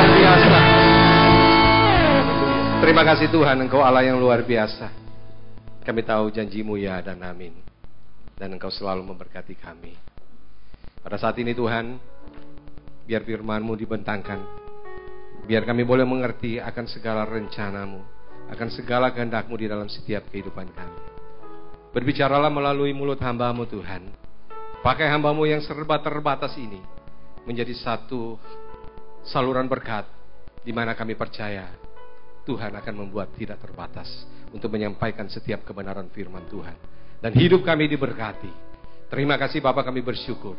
luar biasa. Terima kasih Tuhan, Engkau Allah yang luar biasa. Kami tahu janji-Mu ya dan amin. Dan Engkau selalu memberkati kami. Pada saat ini Tuhan, biar firman-Mu dibentangkan. Biar kami boleh mengerti akan segala rencana-Mu, akan segala kehendak-Mu di dalam setiap kehidupan kami. Berbicaralah melalui mulut hamba-Mu Tuhan. Pakai hamba-Mu yang serba terbatas ini menjadi satu saluran berkat di mana kami percaya Tuhan akan membuat tidak terbatas untuk menyampaikan setiap kebenaran firman Tuhan. Dan hidup kami diberkati. Terima kasih Bapak, kami bersyukur.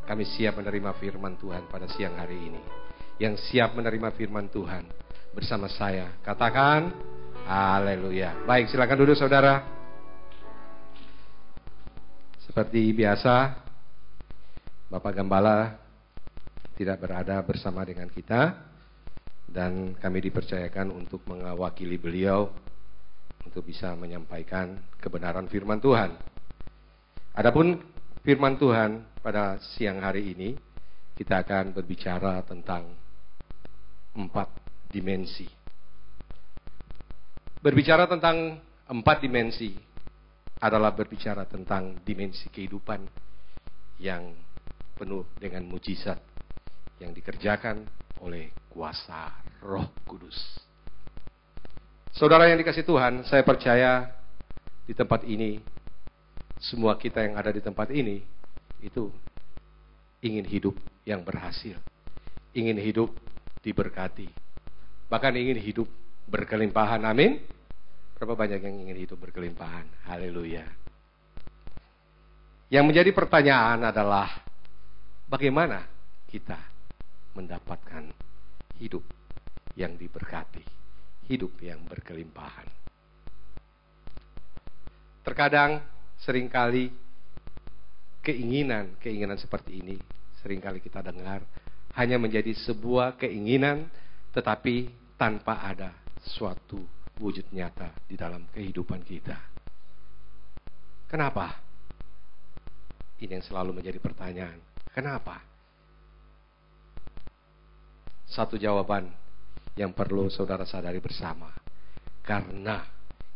Kami siap menerima firman Tuhan pada siang hari ini. Yang siap menerima firman Tuhan bersama saya, katakan haleluya. Baik, silakan duduk saudara. Seperti biasa, Bapak Gembala tidak berada bersama dengan kita, dan kami dipercayakan untuk mewakili beliau untuk bisa menyampaikan kebenaran firman Tuhan. Adapun firman Tuhan pada siang hari ini, kita akan berbicara tentang 4 dimensi. Berbicara tentang 4 dimensi adalah berbicara tentang dimensi kehidupan yang penuh dengan mujizat yang dikerjakan oleh kuasa Roh Kudus. Saudara yang dikasihi Tuhan, saya percaya di tempat ini, semua kita yang ada di tempat ini, itu ingin hidup yang berhasil, ingin hidup diberkati, bahkan ingin hidup berkelimpahan. Amin. Berapa banyak yang ingin hidup berkelimpahan? Haleluya. Yang menjadi pertanyaan adalah, bagaimana kita mendapatkan hidup yang diberkati, hidup yang berkelimpahan? Terkadang, seringkali keinginan seperti ini, seringkali kita dengar, hanya menjadi sebuah keinginan, tetapi tanpa ada suatu wujud nyata di dalam kehidupan kita. Kenapa? Ini yang selalu menjadi pertanyaan. Kenapa? Satu jawaban yang perlu saudara sadari bersama. Karena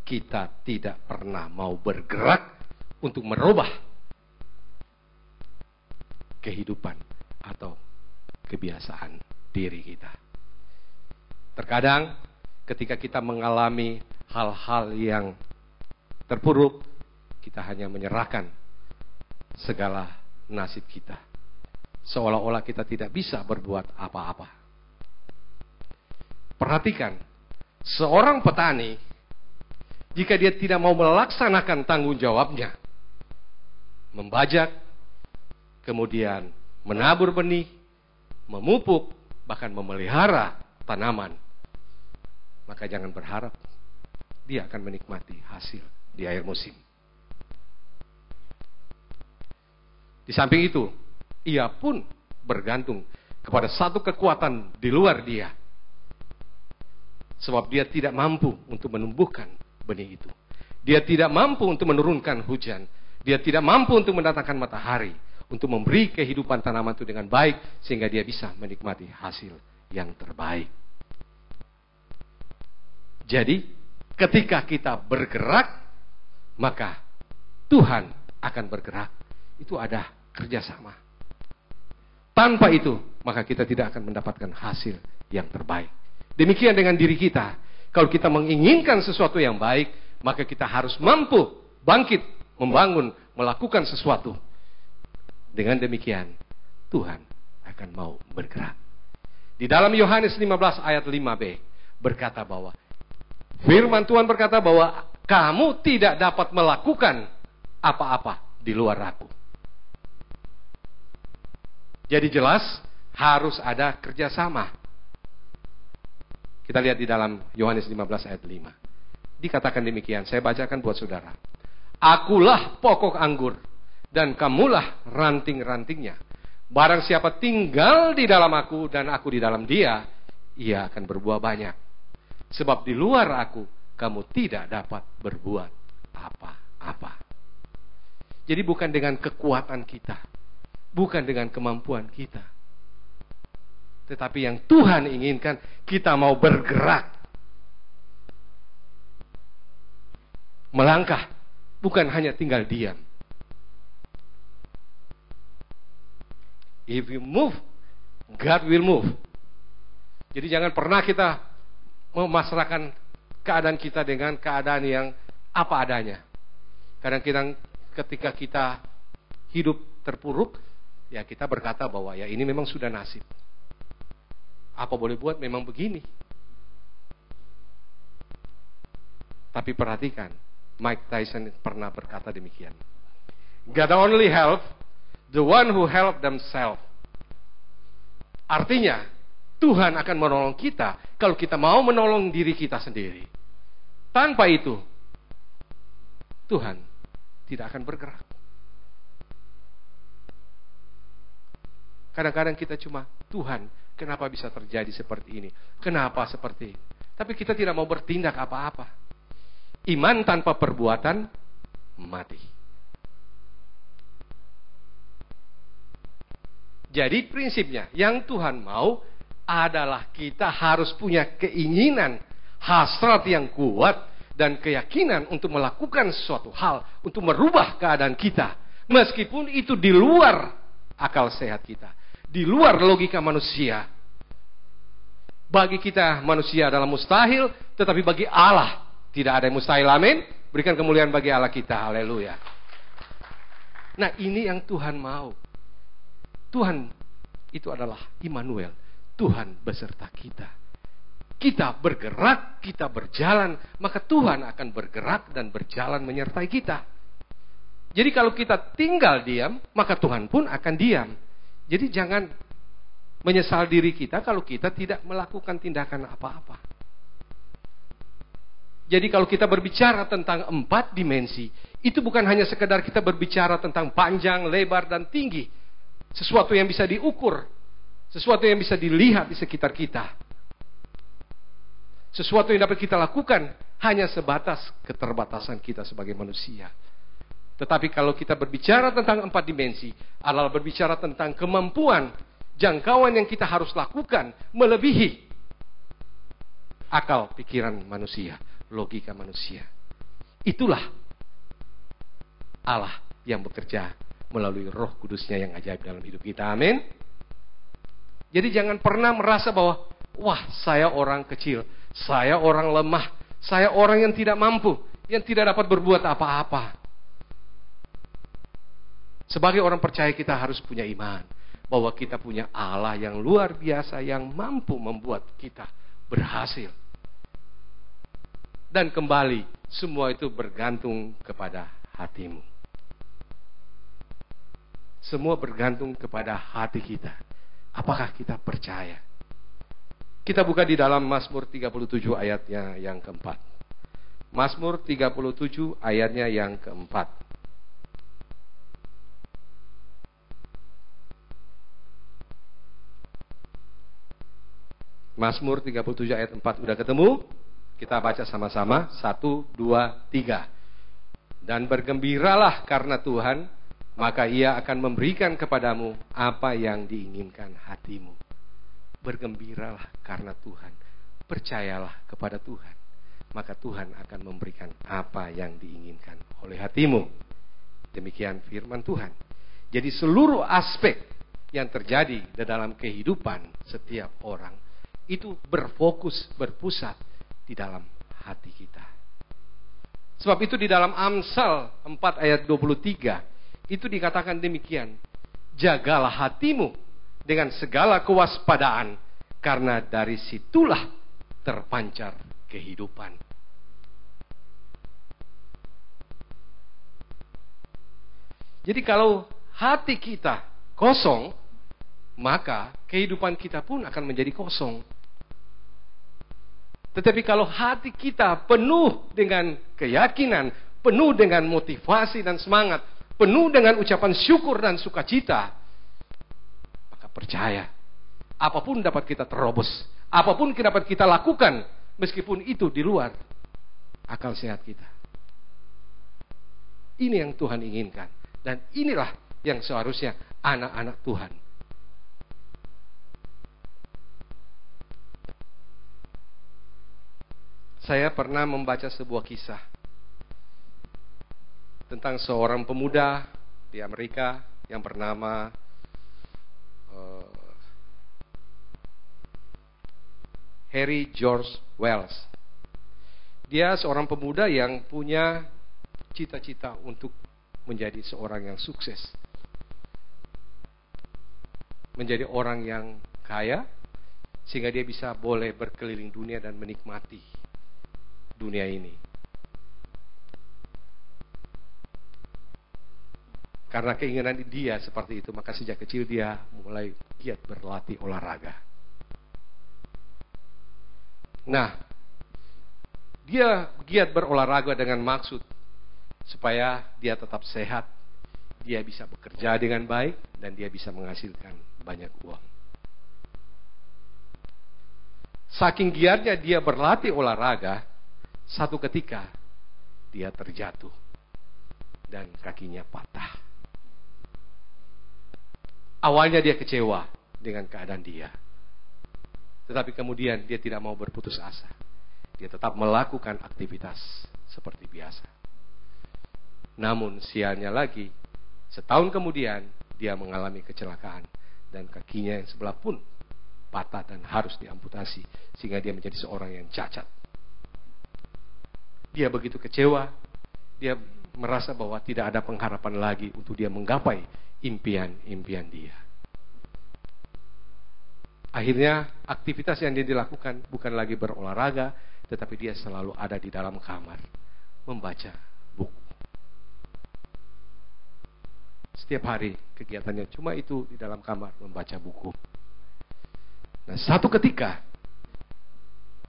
kita tidak pernah mau bergerak untuk merubah kehidupan atau kebiasaan diri kita. Terkadang ketika kita mengalami hal-hal yang terpuruk, kita hanya menyerahkan segala nasib kita. Seolah-olah kita tidak bisa berbuat apa-apa. Perhatikan, seorang petani, jika dia tidak mau melaksanakan tanggung jawabnya, membajak, kemudian menabur benih, memupuk, bahkan memelihara tanaman, maka jangan berharap dia akan menikmati hasil di akhir musim. Di samping itu, ia pun bergantung kepada satu kekuatan di luar dia. Sebab dia tidak mampu untuk menumbuhkan benih itu. Dia tidak mampu untuk menurunkan hujan. Dia tidak mampu untuk mendatangkan matahari, untuk memberi kehidupan tanaman itu dengan baik, sehingga dia bisa menikmati hasil yang terbaik. Jadi, ketika kita bergerak, maka Tuhan akan bergerak. Itu ada kerjasama. Tanpa itu, maka kita tidak akan mendapatkan hasil yang terbaik. Demikian dengan diri kita. Kalau kita menginginkan sesuatu yang baik, maka kita harus mampu bangkit, membangun, melakukan sesuatu. Dengan demikian, Tuhan akan mau bergerak. Di dalam Yohanes 15 ayat 5b, berkata bahwa firman Tuhan berkata bahwa kamu tidak dapat melakukan apa-apa di luar aku. Jadi jelas harus ada kerjasama. Kita lihat di dalam Yohanes 15 ayat 5. Dikatakan demikian, saya bacakan buat saudara. Akulah pokok anggur dan kamulah ranting-rantingnya. Barang siapa tinggal di dalam aku dan aku di dalam dia, ia akan berbuah banyak. Sebab di luar aku, kamu tidak dapat berbuat apa-apa. Jadi bukan dengan kekuatan kita, bukan dengan kemampuan kita, Tetapi yang Tuhan inginkan, kita mau bergerak. Melangkah, bukan hanya tinggal diam. If you move, God will move. Jadi jangan pernah kita memasrahkan keadaan kita dengan keadaan yang apa adanya. Kadang-kadang ketika kita hidup terpuruk, ya kita berkata bahwa ya ini memang sudah nasib. Apa boleh buat, memang begini. Tapi perhatikan, Mike Tyson pernah berkata demikian. God only help the one who help themselves. Artinya, Tuhan akan menolong kita kalau kita mau menolong diri kita sendiri. Tanpa itu, Tuhan tidak akan bergerak. Kadang-kadang kita cuma, Tuhan, kenapa bisa terjadi seperti ini? Kenapa seperti ini? Tapi kita tidak mau bertindak apa-apa. Iman tanpa perbuatan, mati. Jadi prinsipnya, yang Tuhan mau adalah kita harus punya keinginan, hasrat yang kuat, dan keyakinan untuk melakukan suatu hal, untuk merubah keadaan kita. Meskipun itu di luar akal sehat kita, di luar logika manusia. Bagi kita manusia adalah mustahil, tetapi bagi Allah tidak ada yang mustahil, amin. Berikan kemuliaan bagi Allah kita, haleluya. Nah, ini yang Tuhan mau. Tuhan itu adalah Immanuel, Tuhan beserta kita. Kita bergerak, kita berjalan, maka Tuhan akan bergerak dan berjalan menyertai kita. Jadi kalau kita tinggal diam, maka Tuhan pun akan diam. Jadi jangan menyesal diri kita kalau kita tidak melakukan tindakan apa-apa. Jadi kalau kita berbicara tentang 4 dimensi, itu bukan hanya sekedar kita berbicara tentang panjang, lebar, dan tinggi. Sesuatu yang bisa diukur, sesuatu yang bisa dilihat di sekitar kita. Sesuatu yang dapat kita lakukan hanya sebatas keterbatasan kita sebagai manusia. Tetapi kalau kita berbicara tentang 4 dimensi, adalah berbicara tentang kemampuan, jangkauan yang kita harus lakukan, melebihi akal pikiran manusia, logika manusia. Itulah Allah yang bekerja melalui Roh Kudusnya yang ajaib dalam hidup kita, amin. Jadi jangan pernah merasa bahwa, wah, saya orang kecil, saya orang lemah, saya orang yang tidak mampu, yang tidak dapat berbuat apa-apa. Sebagai orang percaya kita harus punya iman bahwa kita punya Allah yang luar biasa, yang mampu membuat kita berhasil. Dan kembali, semua itu bergantung kepada hatimu. Semua bergantung kepada hati kita. Apakah kita percaya? Kita buka di dalam Mazmur 37 ayatnya yang keempat. Mazmur 37 ayatnya yang keempat. Mazmur 37 ayat 4 udah ketemu? Kita baca sama-sama. 1, 2, 3. Dan bergembiralah karena Tuhan, maka Ia akan memberikan kepadamu apa yang diinginkan hatimu. Bergembiralah karena Tuhan. Percayalah kepada Tuhan, maka Tuhan akan memberikan apa yang diinginkan oleh hatimu. Demikian firman Tuhan. Jadi seluruh aspek yang terjadi di dalam kehidupan setiap orang itu berfokus, berpusat di dalam hati kita. Sebab itu di dalam Amsal 4 ayat 23 itu dikatakan demikian. Jagalah hatimu dengan segala kewaspadaan, karena dari situlah terpancar kehidupan. Jadi kalau hati kita kosong, maka kehidupan kita pun akan menjadi kosong. Tetapi kalau hati kita penuh dengan keyakinan, penuh dengan motivasi dan semangat, penuh dengan ucapan syukur dan sukacita, maka percaya, apapun dapat kita terobos, apapun dapat kita lakukan, meskipun itu di luar akal sehat kita. Ini yang Tuhan inginkan, dan inilah yang seharusnya anak-anak Tuhan Saya pernah membaca sebuah kisah tentang seorang pemuda di Amerika yang bernama Harry George Wells. Dia seorang pemuda yang punya cita-cita untuk menjadi seorang yang sukses. Menjadi orang yang kaya, sehingga dia bisa boleh berkeliling dunia dan menikmati dunia ini. Karena keinginan dia seperti itu, maka sejak kecil dia mulai giat berlatih olahraga. Nah, dia giat berolahraga dengan maksud supaya dia tetap sehat, dia bisa bekerja dengan baik, dan dia bisa menghasilkan banyak uang. Saking giatnya dia berlatih olahraga, satu ketika dia terjatuh dan kakinya patah. Awalnya dia kecewa dengan keadaan dia. Tetapi kemudian dia tidak mau berputus asa. Dia tetap melakukan aktivitas seperti biasa. Namun sialnya lagi, setahun kemudian dia mengalami kecelakaan. Dan kakinya yang sebelah pun patah dan harus diamputasi. Sehingga dia menjadi seorang yang cacat. Dia begitu kecewa. Dia merasa bahwa tidak ada pengharapan lagi untuk dia menggapai impian-impian dia. Akhirnya aktivitas yang dia dilakukan bukan lagi berolahraga, tetapi dia selalu ada di dalam kamar membaca buku. Setiap hari kegiatannya cuma itu, di dalam kamar membaca buku. Nah, satu ketika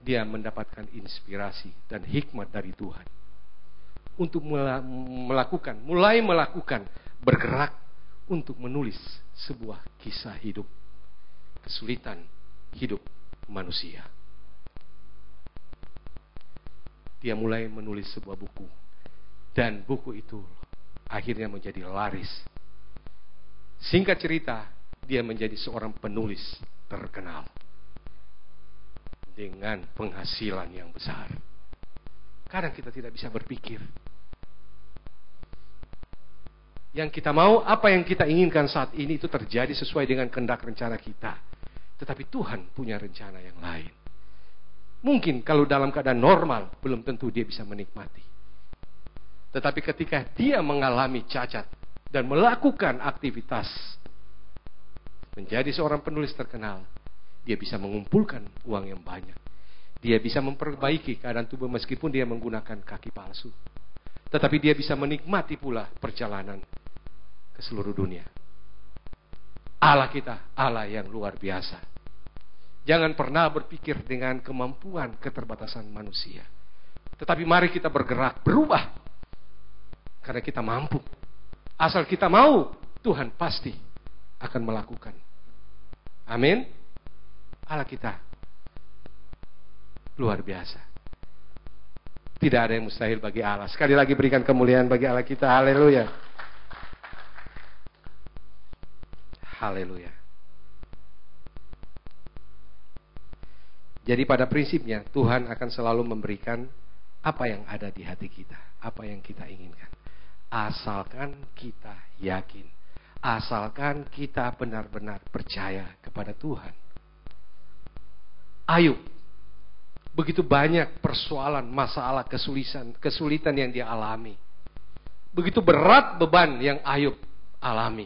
dia mendapatkan inspirasi dan hikmat dari Tuhan untuk mulai melakukan, bergerak untuk menulis sebuah kisah hidup, kesulitan hidup manusia. Dia mulai menulis sebuah buku, dan buku itu akhirnya menjadi laris. Singkat cerita, dia menjadi seorang penulis terkenal dengan penghasilan yang besar. Kadang kita tidak bisa berpikir. Yang kita mau, apa yang kita inginkan saat ini itu terjadi sesuai dengan kehendak rencana kita. Tetapi Tuhan punya rencana yang lain. Mungkin kalau dalam keadaan normal, belum tentu dia bisa menikmati. Tetapi ketika dia mengalami cacat dan melakukan aktivitas menjadi seorang penulis terkenal, dia bisa mengumpulkan uang yang banyak. Dia bisa memperbaiki keadaan tubuh meskipun dia menggunakan kaki palsu. Tetapi dia bisa menikmati pula perjalanan ke seluruh dunia. Allah kita, Allah yang luar biasa. Jangan pernah berpikir dengan kemampuan keterbatasan manusia. Tetapi mari kita bergerak, berubah. Karena kita mampu. Asal kita mau, Tuhan pasti akan melakukan. Amin. Allah kita luar biasa. Tidak ada yang mustahil bagi Allah. Sekali lagi berikan kemuliaan bagi Allah kita. Haleluya. Haleluya. Jadi pada prinsipnya Tuhan akan selalu memberikan apa yang ada di hati kita, apa yang kita inginkan. Asalkan kita yakin, asalkan kita benar-benar percaya kepada Tuhan. Ayub, begitu banyak persoalan, masalah, kesulitan yang dia alami. Begitu berat beban yang Ayub alami.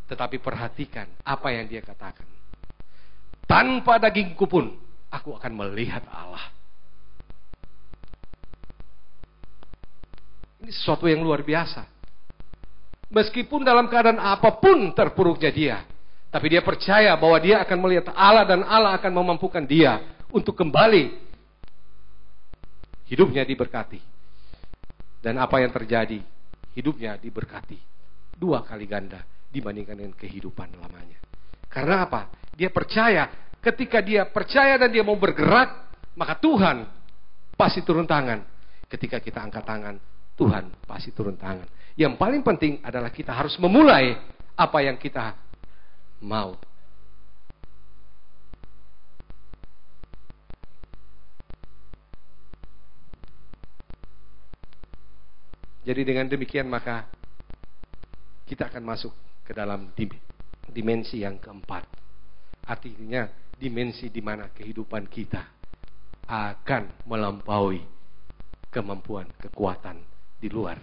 Tetapi perhatikan apa yang dia katakan. Tanpa dagingku pun aku akan melihat Allah. Ini sesuatu yang luar biasa. Meskipun dalam keadaan apapun terpuruknya dia, tapi dia percaya bahwa dia akan melihat Allah dan Allah akan memampukan dia untuk kembali hidupnya diberkati. Dan apa yang terjadi? Hidupnya diberkati 2 kali ganda dibandingkan dengan kehidupan lamanya. Karena apa? Dia percaya. Ketika dia percaya dan dia mau bergerak, maka Tuhan pasti turun tangan. Ketika kita angkat tangan, Tuhan pasti turun tangan. Yang paling penting adalah kita harus memulai apa yang kita mau. Jadi dengan demikian maka kita akan masuk ke dalam dimensi yang keempat. Artinya dimensi di mana kehidupan kita akan melampaui kemampuan, kekuatan di luar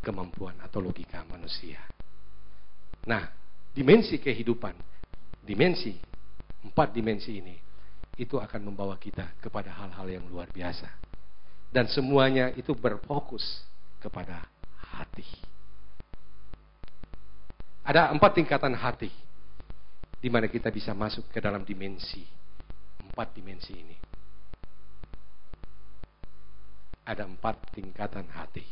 kemampuan atau logika manusia. Nah, dimensi kehidupan, empat dimensi ini, itu akan membawa kita kepada hal-hal yang luar biasa. Dan semuanya itu berfokus kepada hati. Ada 4 tingkatan hati di mana kita bisa masuk ke dalam empat dimensi ini. Ada 4 tingkatan hati.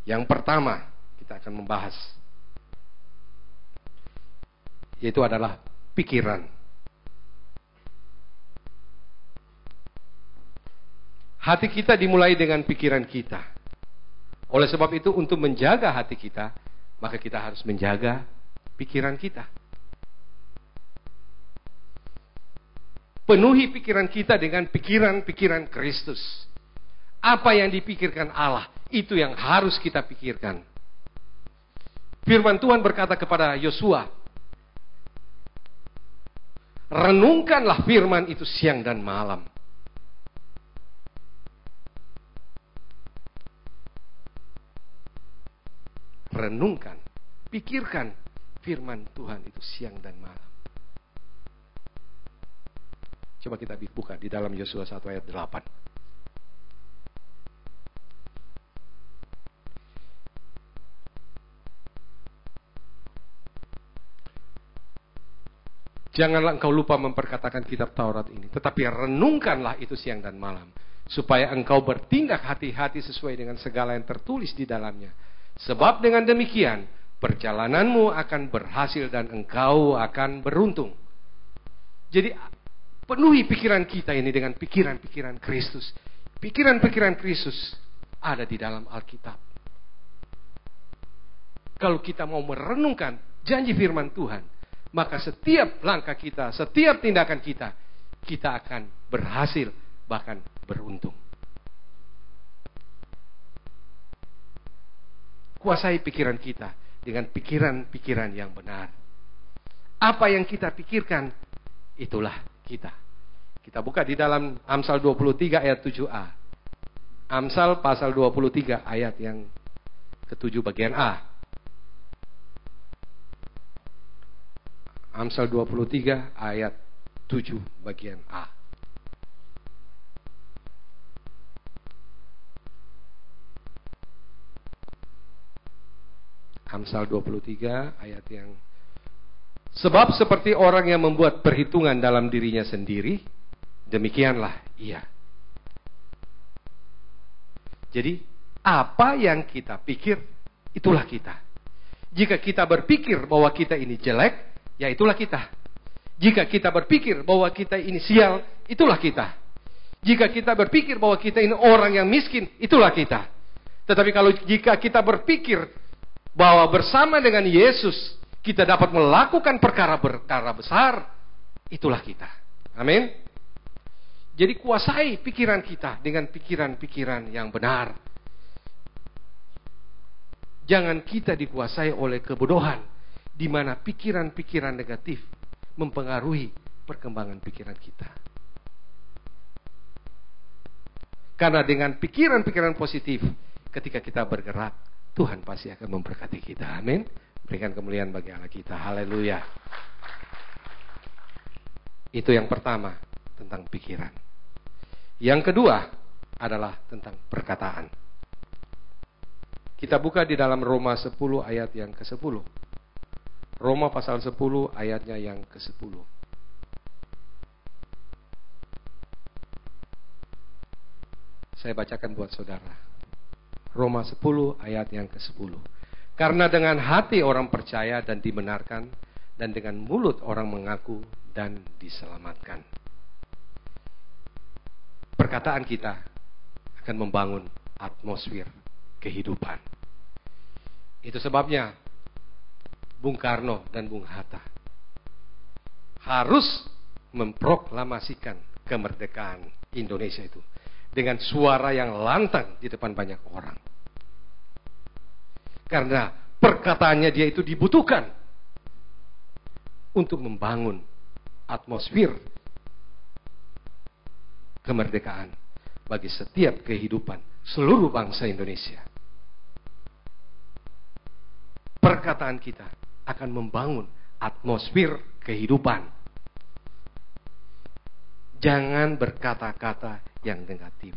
Yang pertama kita akan membahas, yaitu adalah pikiran. Hati kita dimulai dengan pikiran kita. Oleh sebab itu, untuk menjaga hati kita, maka kita harus menjaga pikiran kita. Penuhi pikiran kita dengan pikiran-pikiran Kristus. Apa yang dipikirkan Allah, itu yang harus kita pikirkan. Firman Tuhan berkata kepada Yosua, renungkanlah firman itu siang dan malam. Renungkan, pikirkan firman Tuhan itu siang dan malam. Coba kita buka di dalam Yosua 1 ayat 8. Janganlah engkau lupa memperkatakan kitab Taurat ini, tetapi renungkanlah itu siang dan malam, supaya engkau bertindak hati-hati sesuai dengan segala yang tertulis di dalamnya. Sebab dengan demikian, perjalananmu akan berhasil dan engkau akan beruntung. Jadi, penuhi pikiran kita ini dengan pikiran-pikiran Kristus. Pikiran-pikiran Kristus ada di dalam Alkitab. Kalau kita mau merenungkan janji firman Tuhan, maka setiap langkah kita, setiap tindakan kita, kita akan berhasil, bahkan beruntung. Kuasai pikiran kita dengan pikiran-pikiran yang benar. Apa yang kita pikirkan, itulah kita. Kita buka di dalam Amsal 23 ayat 7a. Amsal pasal 23 ayat yang ke-7 bagian A. Amsal 23 ayat 7 bagian A. Amsal 23 ayat yang, sebab seperti orang yang membuat perhitungan dalam dirinya sendiri, demikianlah ia. Jadi apa yang kita pikir, itulah kita. Jika kita berpikir bahwa kita ini jelek, ya itulah kita. Jika kita berpikir bahwa kita ini sial, itulah kita. Jika kita berpikir bahwa kita ini orang yang miskin, itulah kita. Tetapi jika kita berpikir bahwa bersama dengan Yesus kita dapat melakukan perkara-perkara besar, itulah kita. Amin. Jadi kuasai pikiran kita dengan pikiran-pikiran yang benar. Jangan kita dikuasai oleh kebodohan, di mana pikiran-pikiran negatif mempengaruhi perkembangan pikiran kita. Karena dengan pikiran-pikiran positif, ketika kita bergerak, Tuhan pasti akan memberkati kita. Amin. Berikan kemuliaan bagi Allah kita. Haleluya. Itu yang pertama, tentang pikiran. Yang kedua adalah tentang perkataan. Kita buka di dalam Roma 10 ayat yang ke-10. Roma pasal 10 ayatnya yang ke-10. Saya bacakan buat saudara. Roma 10 ayat yang ke-10. Karena dengan hati orang percaya dan dibenarkan, dan dengan mulut orang mengaku dan diselamatkan. Perkataan kita akan membangun atmosfer kehidupan. Itu sebabnya Bung Karno dan Bung Hatta harus memproklamasikan kemerdekaan Indonesia itu dengan suara yang lantang di depan banyak orang. Karena perkataannya dia itu dibutuhkan untuk membangun atmosfer kemerdekaan bagi setiap kehidupan seluruh bangsa Indonesia. Perkataan kita akan membangun atmosfer kehidupan. Jangan berkata-kata yang negatif.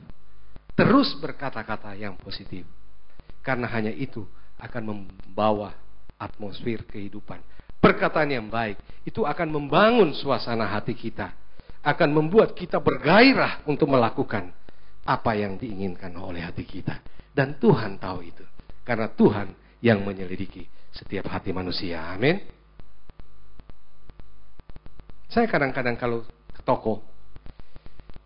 Terus berkata-kata yang positif. Karena hanya itu akan membawa atmosfer kehidupan. Perkataan yang baik itu akan membangun suasana hati kita. Akan membuat kita bergairah untuk melakukan apa yang diinginkan oleh hati kita. Dan Tuhan tahu itu. Karena Tuhan yang menyelidiki setiap hati manusia. Amin. Saya kadang-kadang kalau ke toko,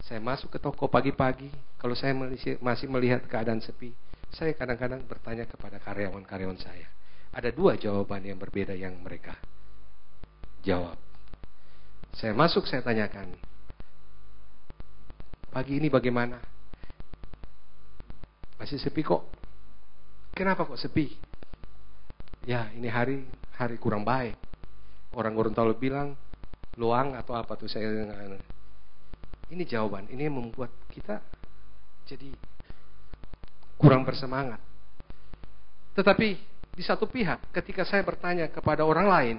saya masuk ke toko pagi-pagi, kalau saya masih melihat keadaan sepi, saya kadang-kadang bertanya kepada karyawan-karyawan saya. Ada 2 jawaban yang berbeda yang mereka jawab. Saya masuk, saya tanyakan, pagi ini bagaimana? Masih sepi kok. Kenapa kok sepi? Ya, ini hari kurang baik. Orang Gorontalo bilang luang atau apa tuh, saya dengar. Ini jawaban, ini yang membuat kita jadi kurang bersemangat. Tetapi di satu pihak, ketika saya bertanya kepada orang lain,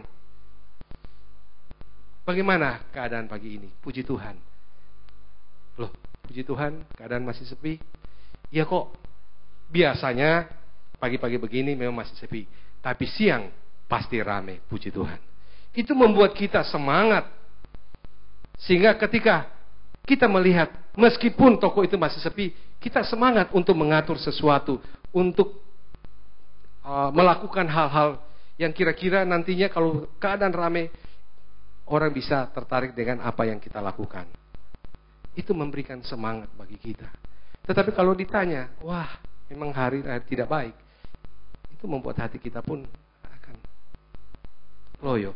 bagaimana keadaan pagi ini? Puji Tuhan. Loh, puji Tuhan, keadaan masih sepi? Ya kok, biasanya pagi-pagi begini memang masih sepi. Tapi siang pasti rame, puji Tuhan. Itu membuat kita semangat. Sehingga ketika kita melihat, meskipun toko itu masih sepi, kita semangat untuk mengatur sesuatu, untuk melakukan hal-hal yang kira-kira nantinya kalau keadaan ramai, orang bisa tertarik dengan apa yang kita lakukan. Itu memberikan semangat bagi kita. Tetapi kalau ditanya, wah memang hari tidak baik, itu membuat hati kita pun akan loyo.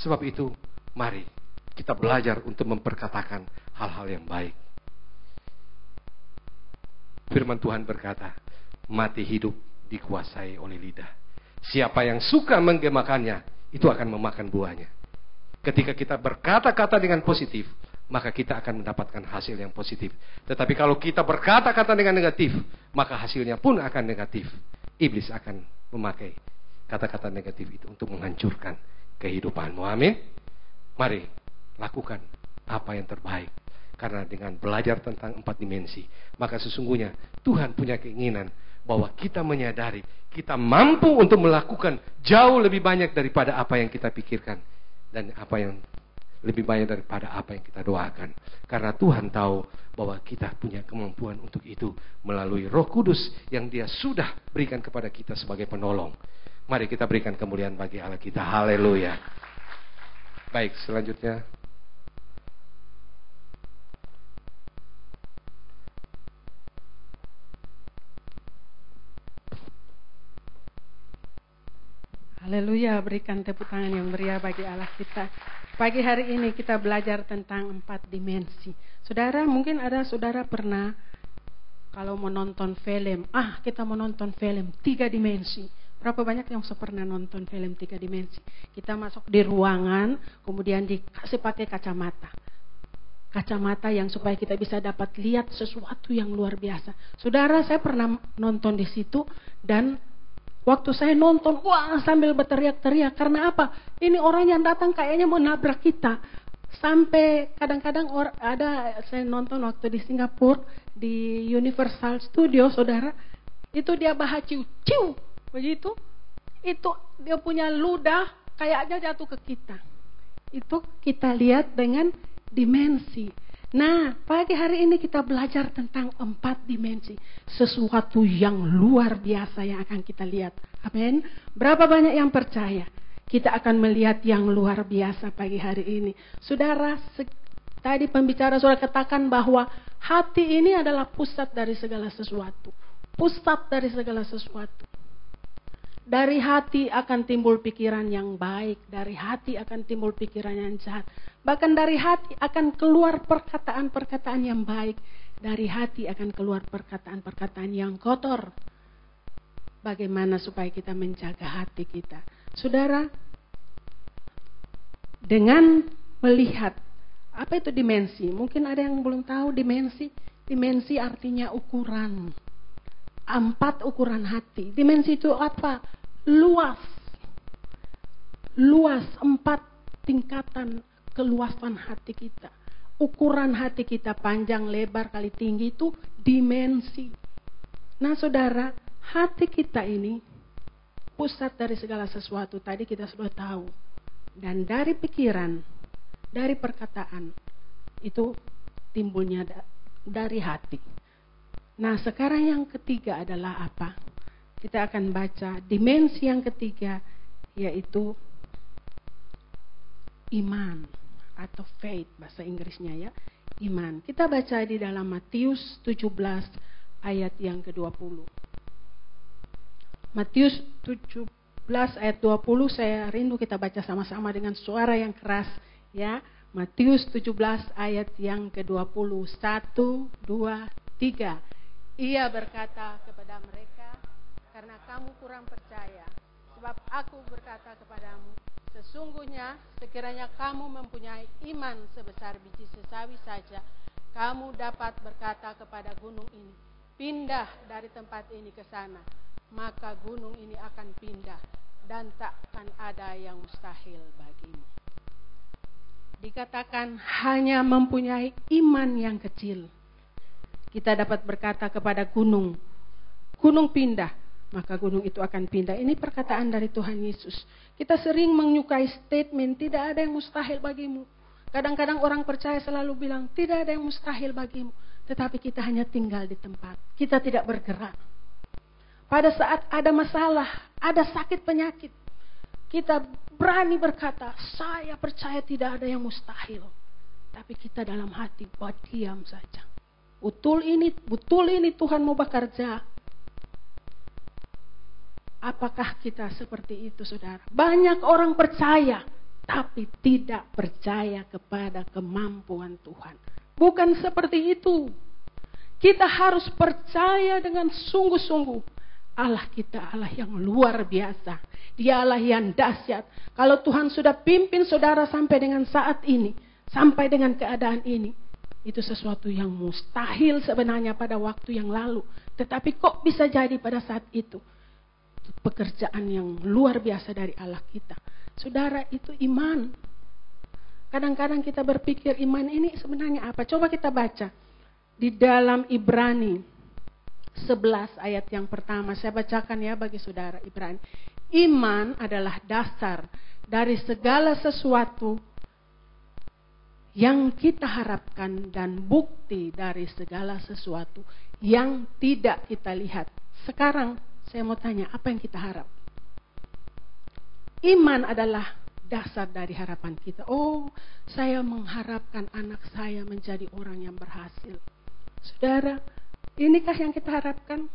Sebab itu, mari kita belajar untuk memperkatakan hal-hal yang baik. Firman Tuhan berkata, mati hidup dikuasai oleh lidah. Siapa yang suka menggemakannya, itu akan memakan buahnya. Ketika kita berkata-kata dengan positif, maka kita akan mendapatkan hasil yang positif. Tetapi kalau kita berkata-kata dengan negatif, maka hasilnya pun akan negatif. Iblis akan memakai kata-kata negatif itu untuk menghancurkan kehidupanmu. Amin. Mari lakukan apa yang terbaik. Karena dengan belajar tentang 4 dimensi, maka sesungguhnya Tuhan punya keinginan bahwa kita menyadari, kita mampu untuk melakukan jauh lebih banyak daripada apa yang kita pikirkan. Dan apa yang lebih banyak daripada apa yang kita doakan. Karena Tuhan tahu bahwa kita punya kemampuan untuk itu melalui Roh Kudus yang Dia sudah berikan kepada kita sebagai penolong. Mari kita berikan kemuliaan bagi Allah kita. Haleluya. Baik, selanjutnya. Haleluya, berikan tepuk tangan yang meriah bagi Allah kita. Pagi hari ini kita belajar tentang 4 dimensi. Saudara, mungkin ada saudara pernah kalau menonton film, kita menonton film 3 dimensi. Berapa banyak yang pernah nonton film 3 dimensi? Kita masuk di ruangan, kemudian dikasih pakai kacamata. Kacamata yang supaya kita bisa dapat lihat sesuatu yang luar biasa. Saudara, saya pernah nonton di situ dan waktu saya nonton, sambil berteriak-teriak. Karena apa? Ini orang yang datang kayaknya mau nabrak kita. Sampai kadang-kadang saya nonton waktu di Singapura, di Universal Studio, saudara. Itu dia bahas ciu-ciu. Begitu. Itu dia punya ludah, kayaknya jatuh ke kita. Itu kita lihat dengan dimensi. Nah, pagi hari ini kita belajar tentang 4 dimensi. Sesuatu yang luar biasa yang akan kita lihat. Amin. Berapa banyak yang percaya? Kita akan melihat yang luar biasa pagi hari ini. Saudara, tadi pembicara sudah katakan bahwa hati ini adalah pusat dari segala sesuatu. Pusat dari segala sesuatu. Dari hati akan timbul pikiran yang baik. Dari hati akan timbul pikiran yang jahat. Bahkan dari hati akan keluar perkataan-perkataan yang baik. Dari hati akan keluar perkataan-perkataan yang kotor. bagaimana supaya kita menjaga hati kita. Saudara, dengan melihat apa itu dimensi, mungkin ada yang belum tahu dimensi. Dimensi artinya ukuran. 4 ukuran hati. Dimensi itu apa? Luas. 4 tingkatan keluasan hati kita. Ukuran hati kita panjang, lebar, kali tinggi itu dimensi. Nah saudara, hati kita ini pusat dari segala sesuatu. Tadi kita sudah tahu. Dan dari pikiran, dari perkataan, itu timbulnya dari hati. Nah sekarang yang ketiga adalah apa? Kita akan baca dimensi yang ketiga, yaitu iman atau faith bahasa Inggrisnya ya, iman. Kita baca di dalam Matius 17 ayat yang ke-20. Matius 17 ayat 20, saya rindu kita baca sama-sama dengan suara yang keras ya. Matius 17 ayat yang ke-20. 1, 2, 3. Ia berkata kepada mereka, karena kamu kurang percaya, sebab aku berkata kepadamu, sesungguhnya sekiranya kamu mempunyai iman sebesar biji sesawi saja, kamu dapat berkata kepada gunung ini, pindah dari tempat ini ke sana, maka gunung ini akan pindah dan takkan ada yang mustahil bagimu. Dikatakan hanya mempunyai iman yang kecil, kita dapat berkata kepada gunung, gunung pindah, maka gunung itu akan pindah. Ini perkataan dari Tuhan Yesus. Kita sering menyukai statement, tidak ada yang mustahil bagimu. Kadang-kadang orang percaya selalu bilang, tidak ada yang mustahil bagimu. Tetapi kita hanya tinggal di tempat. Kita tidak bergerak. Pada saat ada masalah, ada sakit penyakit, kita berani berkata, saya percaya tidak ada yang mustahil. Tapi kita dalam hati buat diam saja. Betul ini Tuhan mau bekerja. Apakah kita seperti itu, saudara? Banyak orang percaya, tapi tidak percaya kepada kemampuan Tuhan. Bukan seperti itu. Kita harus percaya dengan sungguh-sungguh. Allah kita Allah yang luar biasa. Dia Allah yang dahsyat. Kalau Tuhan sudah pimpin saudara sampai dengan saat ini, sampai dengan keadaan ini, itu sesuatu yang mustahil sebenarnya pada waktu yang lalu. Tetapi kok bisa jadi pada saat itu? Pekerjaan yang luar biasa dari Allah kita. Saudara, itu iman. Kadang-kadang kita berpikir iman ini sebenarnya apa? Coba kita baca di dalam Ibrani 11 ayat yang pertama. Saya bacakan ya bagi saudara. Ibrani. Iman adalah dasar dari segala sesuatu yang kita harapkan dan bukti dari segala sesuatu yang tidak kita lihat. Sekarang saya mau tanya, apa yang kita harap? Iman adalah dasar dari harapan kita. Oh, saya mengharapkan anak saya menjadi orang yang berhasil. Saudara, inikah yang kita harapkan?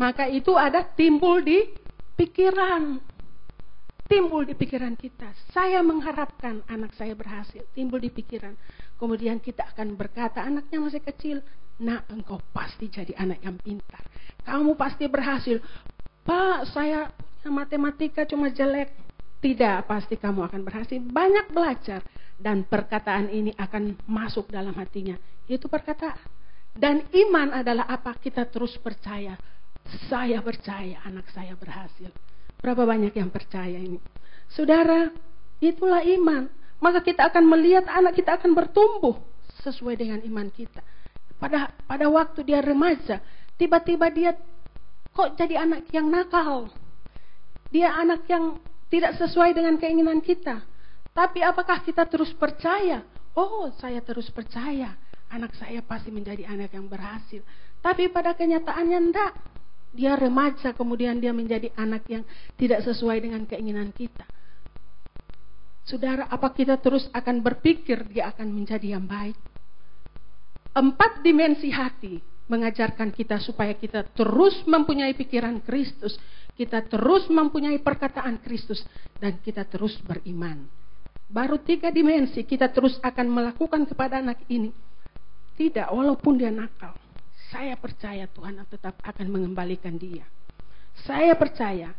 Maka itu ada timbul di pikiran. Timbul di pikiran kita. Saya mengharapkan anak saya berhasil. Timbul di pikiran. Kemudian kita akan berkata, anaknya masih kecil. Nah, engkau pasti jadi anak yang pintar. Kamu pasti berhasil. Pak, saya punya matematika cuma jelek. Tidak, pasti kamu akan berhasil. Banyak belajar. Dan perkataan ini akan masuk dalam hatinya. Itu perkataan. Dan iman adalah apa? Kita terus percaya. Saya percaya anak saya berhasil. Berapa banyak yang percaya ini? Saudara, itulah iman. Maka kita akan melihat anak kita akan bertumbuh sesuai dengan iman kita. Pada waktu dia remaja, tiba-tiba dia kok jadi anak yang nakal. Dia anak yang tidak sesuai dengan keinginan kita. Tapi apakah kita terus percaya? Oh, saya terus percaya. Anak saya pasti menjadi anak yang berhasil. Tapi pada kenyataannya enggak. Dia remaja, kemudian dia menjadi anak yang tidak sesuai dengan keinginan kita. Saudara, apa kita terus akan berpikir dia akan menjadi yang baik? 4 dimensi hati mengajarkan kita supaya kita terus mempunyai pikiran Kristus. Kita terus mempunyai perkataan Kristus. Dan kita terus beriman. Baru 3 dimensi kita terus akan melakukan kepada anak ini. Tidak, walaupun dia nakal. Saya percaya Tuhan tetap akan mengembalikan dia. Saya percaya.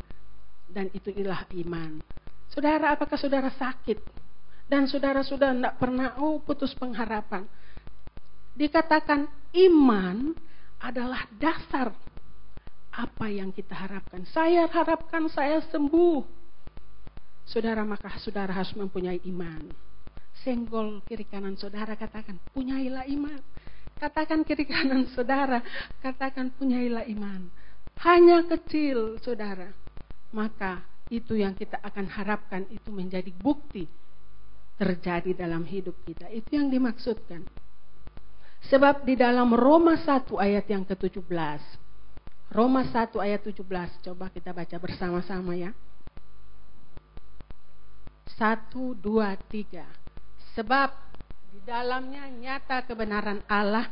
Dan itu ialah iman. Saudara, apakah saudara sakit? Dan saudara sudah tidak pernah putus pengharapan. Dikatakan iman adalah dasar apa yang kita harapkan. Saya harapkan saya sembuh. Saudara, maka saudara harus mempunyai iman. Senggol kiri kanan saudara, katakan punyailah iman. Katakan kiri kanan saudara, katakan punyailah iman. Hanya kecil saudara. Maka itu yang kita akan harapkan itu menjadi bukti terjadi dalam hidup kita. Itu yang dimaksudkan. Sebab di dalam Roma 1 ayat yang ke-17. Roma 1 ayat 17. Coba kita baca bersama-sama ya. 1, 2, 3. Sebab di dalamnya nyata kebenaran Allah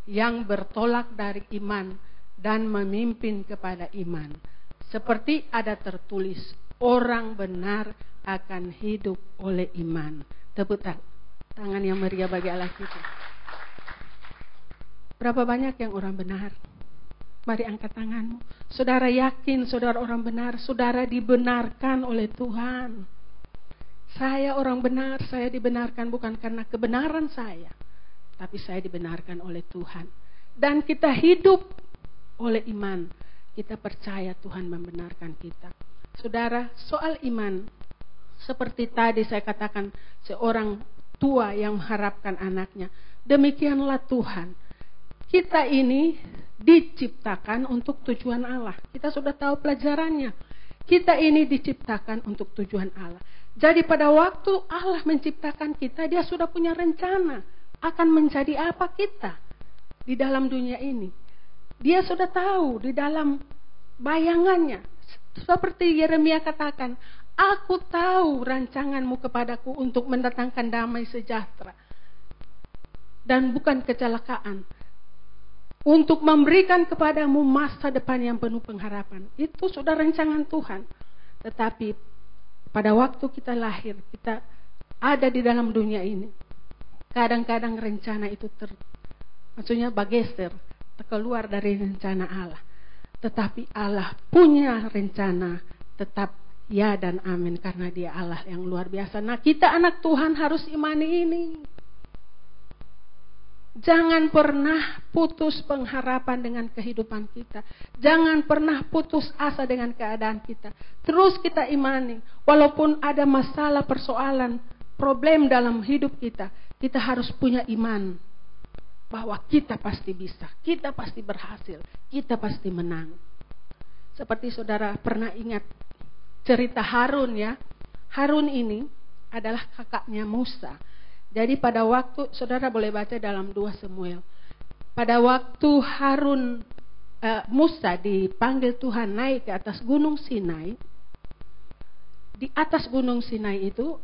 yang bertolak dari iman dan memimpin kepada iman. Seperti ada tertulis, orang benar akan hidup oleh iman. Tepuk tangan yang meriah bagi Allah kita. Berapa banyak yang orang benar? Mari angkat tanganmu. Saudara yakin saudara orang benar? Saudara dibenarkan oleh Tuhan. Saya orang benar, saya dibenarkan bukan karena kebenaran saya. Tapi saya dibenarkan oleh Tuhan. Dan kita hidup oleh iman. Kita percaya Tuhan membenarkan kita. Saudara, soal iman, seperti tadi saya katakan, seorang tua yang mengharapkan anaknya. Demikianlah Tuhan. Kita ini diciptakan untuk tujuan Allah. Kita sudah tahu pelajarannya. Kita ini diciptakan untuk tujuan Allah. Jadi pada waktu Allah menciptakan kita, Dia sudah punya rencana akan menjadi apa kita di dalam dunia ini. Dia sudah tahu di dalam bayangannya. Seperti Yeremia katakan, aku tahu rancanganmu kepadaku untuk mendatangkan damai sejahtera. Dan bukan kecelakaan. Untuk memberikan kepadamu masa depan yang penuh pengharapan. Itu sudah rancangan Tuhan. Tetapi pada waktu kita lahir, kita ada di dalam dunia ini. Kadang-kadang rencana itu maksudnya bergeser. Keluar dari rencana Allah. Tetapi Allah punya rencana tetap ya dan amin karena Dia Allah yang luar biasa. Nah, kita anak Tuhan harus imani ini. Jangan pernah putus pengharapan dengan kehidupan kita. Jangan pernah putus asa dengan keadaan kita. Terus kita imani. Walaupun ada masalah, persoalan, problem dalam hidup kita, kita harus punya iman. Bahwa kita pasti bisa, kita pasti berhasil, kita pasti menang. Seperti saudara pernah ingat cerita Harun ya. Harun ini adalah kakaknya Musa. Jadi pada waktu, saudara boleh baca dalam 2 Samuel. Pada waktu Musa dipanggil Tuhan naik ke atas gunung Sinai. Di atas gunung Sinai itu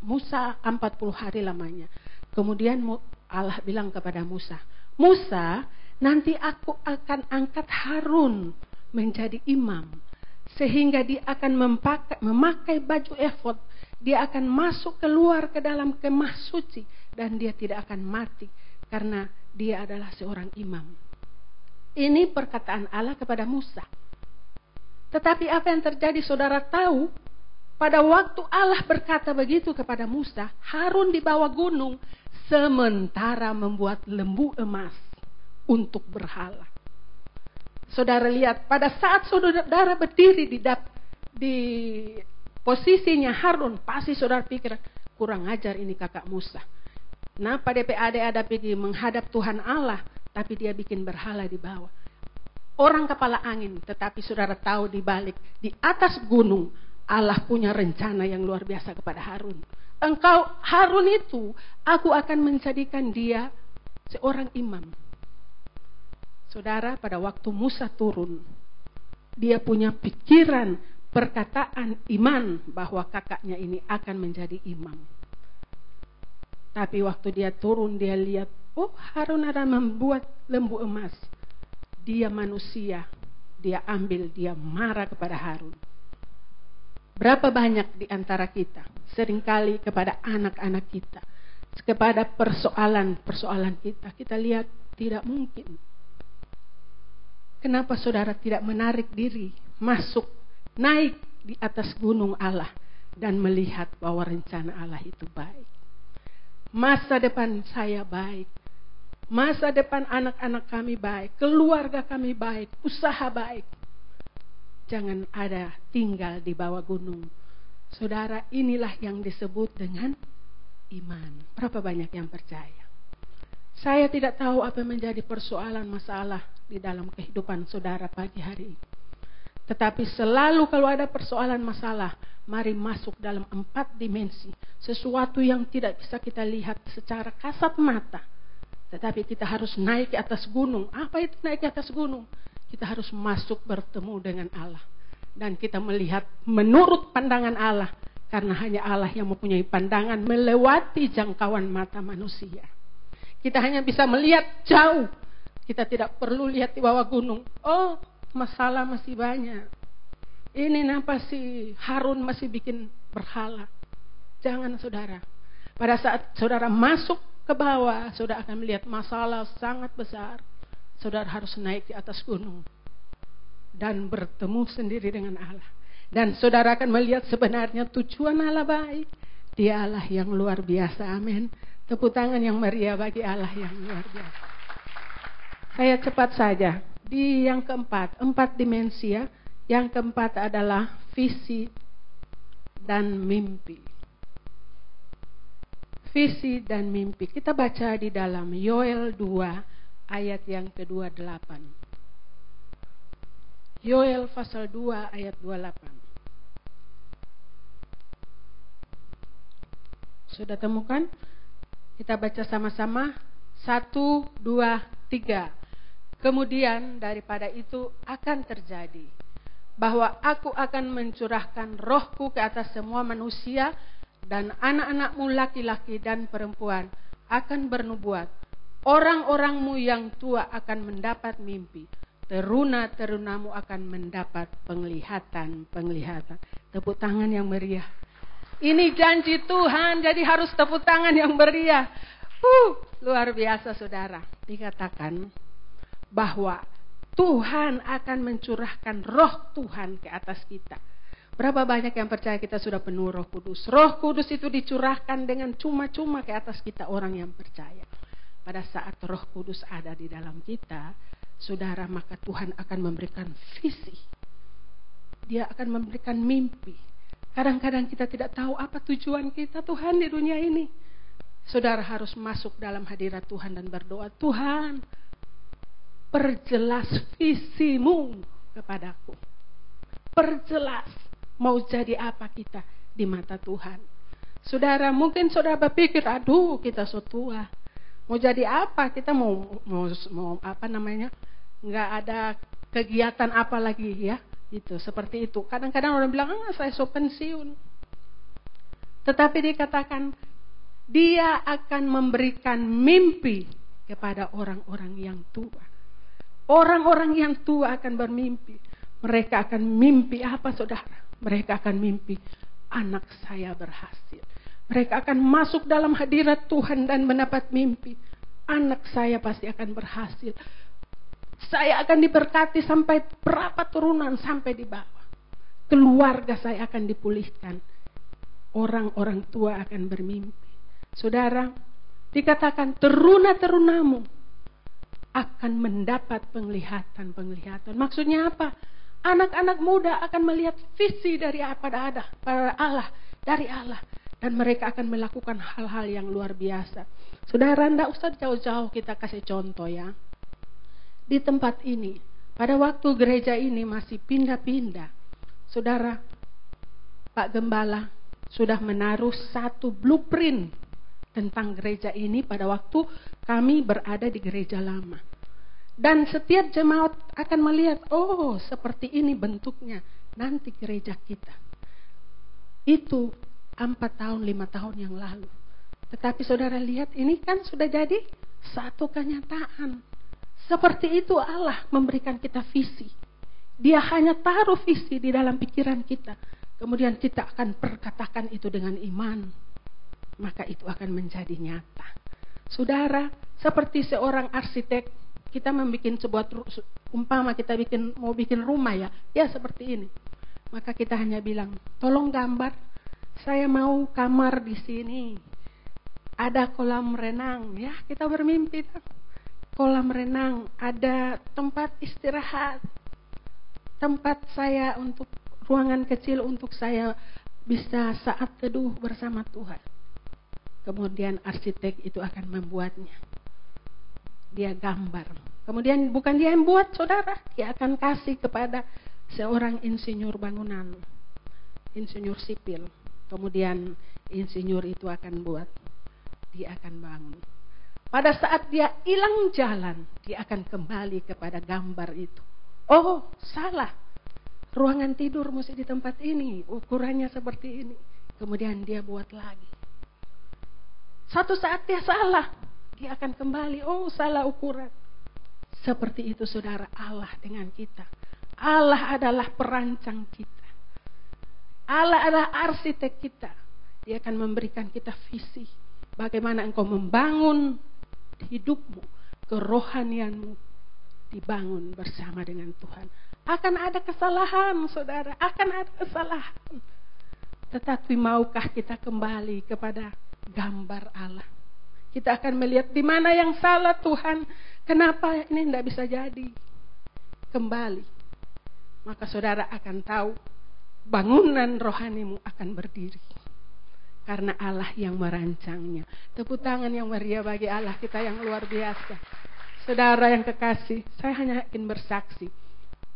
Musa 40 hari lamanya. Kemudian Allah bilang kepada Musa, Musa, nanti aku akan angkat Harun menjadi imam. Sehingga dia akan memakai baju efod. Dia akan masuk keluar ke dalam kemah suci. Dan dia tidak akan mati. Karena dia adalah seorang imam. Ini perkataan Allah kepada Musa. Tetapi apa yang terjadi saudara tahu? Pada waktu Allah berkata begitu kepada Musa, Harun di bawah gunung. Sementara membuat lembu emas untuk berhala. Saudara lihat, pada saat saudara berdiri di posisinya Harun, pasti saudara pikir, kurang ajar ini kakak Musa. Nah, pada PAD ada pergi menghadap Tuhan Allah, tapi dia bikin berhala di bawah. Orang kepala angin, tetapi saudara tahu di balik, di atas gunung, Allah punya rencana yang luar biasa kepada Harun. Engkau Harun itu, aku akan menjadikan dia seorang imam. Saudara, pada waktu Musa turun, dia punya pikiran, perkataan iman bahwa kakaknya ini akan menjadi imam. Tapi waktu dia turun, dia lihat, oh Harun ada membuat lembu emas. Dia manusia, dia ambil, dia marah kepada Harun. Berapa banyak di antara kita seringkali kepada anak-anak kita, kepada persoalan-persoalan kita lihat tidak mungkin. Kenapa saudara tidak menarik diri masuk, naik di atas gunung Allah dan melihat bahwa rencana Allah itu baik. Masa depan saya baik. Masa depan anak-anak kami baik. Keluarga kami baik. Usaha baik. Jangan ada tinggal di bawah gunung. Saudara, inilah yang disebut dengan iman. Berapa banyak yang percaya? Saya tidak tahu apa yang menjadi persoalan masalah di dalam kehidupan saudara pagi hari ini. Tetapi selalu kalau ada persoalan masalah, mari masuk dalam 4 dimensi. Sesuatu yang tidak bisa kita lihat secara kasat mata. Tetapi kita harus naik ke atas gunung. Apa itu naik ke atas gunung? Kita harus masuk bertemu dengan Allah. Dan kita melihat menurut pandangan Allah. Karena hanya Allah yang mempunyai pandangan melewati jangkauan mata manusia. Kita hanya bisa melihat jauh. Kita tidak perlu lihat di bawah gunung. Oh, masalah masih banyak. Ini kenapa sih Harun masih bikin berhala? Jangan saudara. Pada saat saudara masuk ke bawah, saudara akan melihat masalah sangat besar. Saudara harus naik di atas gunung. Dan bertemu sendiri dengan Allah. Dan saudara akan melihat sebenarnya tujuan Allah baik. Dia Allah yang luar biasa. Amin. Tepuk tangan yang meriah bagi Allah yang luar biasa. Saya cepat saja. Di yang keempat, 4 dimensi ya. Yang keempat adalah visi dan mimpi. Visi dan mimpi. Kita baca di dalam Yoel 2 ayat yang ke-28. Yoel pasal 2 ayat 28. Sudah temukan? Kita baca sama-sama. 1, 2, 3. Kemudian daripada itu akan terjadi bahwa aku akan mencurahkan rohku ke atas semua manusia, dan anak-anakmu laki-laki dan perempuan akan bernubuat. Orang-orangmu yang tua akan mendapat mimpi. Teruna-terunamu akan mendapat penglihatan. Tepuk tangan yang meriah. Ini janji Tuhan, jadi harus tepuk tangan yang meriah. Luar biasa saudara. Dikatakan bahwa Tuhan akan mencurahkan roh Tuhan ke atas kita. Berapa banyak yang percaya kita sudah penuh Roh Kudus? Roh Kudus itu dicurahkan dengan cuma-cuma ke atas kita orang yang percaya. Pada saat Roh Kudus ada di dalam kita, saudara, maka Tuhan akan memberikan visi. Dia akan memberikan mimpi. Kadang-kadang kita tidak tahu apa tujuan kita Tuhan di dunia ini. Saudara harus masuk dalam hadirat Tuhan dan berdoa, Tuhan, perjelas visimu kepadaku. Perjelas mau jadi apa kita di mata Tuhan. Saudara, mungkin saudara berpikir, aduh kita so tua. Mau jadi apa? Kita mau apa namanya? Nggak ada kegiatan apa lagi ya? Itu seperti itu. Kadang-kadang orang bilang, saya so pensiun. Tetapi dikatakan, dia akan memberikan mimpi kepada orang-orang yang tua. Orang-orang yang tua akan bermimpi. Mereka akan mimpi apa saudara? Mereka akan mimpi, anak saya berhasil. Mereka akan masuk dalam hadirat Tuhan dan mendapat mimpi. Anak saya pasti akan berhasil. Saya akan diberkati sampai berapa turunan sampai di bawah. Keluarga saya akan dipulihkan. Orang-orang tua akan bermimpi. Saudara, dikatakan teruna-terunamu akan mendapat penglihatan. Maksudnya apa? Anak-anak muda akan melihat visi dari pada Allah, dari Allah. Dan mereka akan melakukan hal-hal yang luar biasa. Saudara, tidak usah jauh-jauh kita kasih contoh ya. Di tempat ini, pada waktu gereja ini masih pindah-pindah. Saudara, Pak Gembala sudah menaruh satu blueprint tentang gereja ini pada waktu kami berada di gereja lama. Dan setiap jemaat akan melihat, oh seperti ini bentuknya nanti gereja kita. Itu 4 tahun, 5 tahun yang lalu. Tetapi saudara lihat, ini kan sudah jadi satu kenyataan. Seperti itu Allah memberikan kita visi. Dia hanya taruh visi di dalam pikiran kita. Kemudian kita akan perkatakan itu dengan iman. Maka itu akan menjadi nyata. Saudara, seperti seorang arsitek, kita membuat sebuah umpama kita mau bikin rumah ya seperti ini. Maka kita hanya bilang, tolong gambar, saya mau kamar di sini, ada kolam renang, ya kita bermimpi kolam renang, ada tempat istirahat, tempat saya untuk ruangan kecil untuk saya bisa saat teduh bersama Tuhan. Kemudian arsitek itu akan membuatnya. Dia gambar. Kemudian bukan dia yang buat, saudara. Dia akan kasih kepada seorang insinyur bangunan. Insinyur sipil. Kemudian insinyur itu akan buat. Dia akan bangun. Pada saat dia hilang jalan, dia akan kembali kepada gambar itu. Oh, salah. Ruangan tidur mesti di tempat ini. Ukurannya seperti ini. Kemudian dia buat lagi. Satu saat dia salah. Dia akan kembali, oh salah ukuran. Seperti itu saudara, Allah dengan kita. Allah adalah perancang kita. Allah adalah arsitek kita. Dia akan memberikan kita visi. Bagaimana engkau membangun hidupmu, kerohanianmu dibangun bersama dengan Tuhan. Akan ada kesalahan saudara, akan ada kesalahan. Tetapi maukah kita kembali kepada gambar Allah? Kita akan melihat di mana yang salah Tuhan. Kenapa ini tidak bisa jadi? Kembali. Maka saudara akan tahu bangunan rohanimu akan berdiri. Karena Allah yang merancangnya. Tepuk tangan yang meriah bagi Allah kita yang luar biasa. Saudara yang kekasih, saya hanya ingin bersaksi.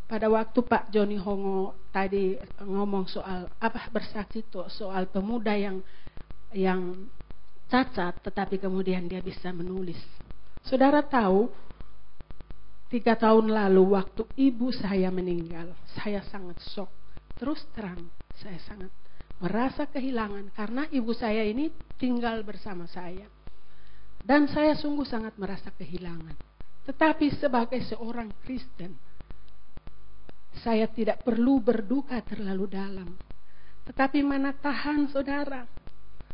Pada waktu Pak Joni Hongo tadi ngomong soal bersaksi itu soal pemuda yang cacat, tetapi kemudian dia bisa menulis. Saudara tahu, 3 tahun lalu waktu ibu saya meninggal, saya sangat shock. Terus terang, saya sangat merasa kehilangan karena ibu saya ini tinggal bersama saya. Dan saya sungguh sangat merasa kehilangan. Tetapi sebagai seorang Kristen, saya tidak perlu berduka terlalu dalam. Tetapi mana tahan saudara.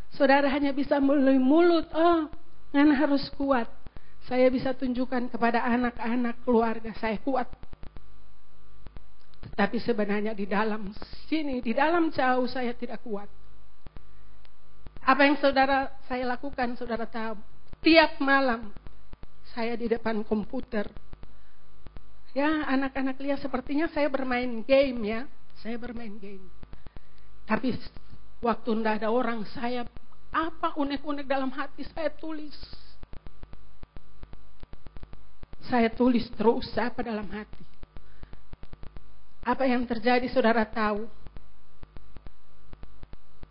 Saudara hanya bisa melalui mulut. Ngana harus kuat. Saya bisa tunjukkan kepada anak-anak keluarga saya kuat. Tetapi sebenarnya di dalam sini, di dalam jauh saya tidak kuat. Apa yang saya lakukan, saudara tahu. Tiap malam saya di depan komputer. Ya, anak-anak lihat sepertinya saya bermain game ya. Saya bermain game. Tapi waktu tidak ada orang, saya unek-unek dalam hati saya tulis. Saya tulis terus apa dalam hati. Apa yang terjadi saudara tahu?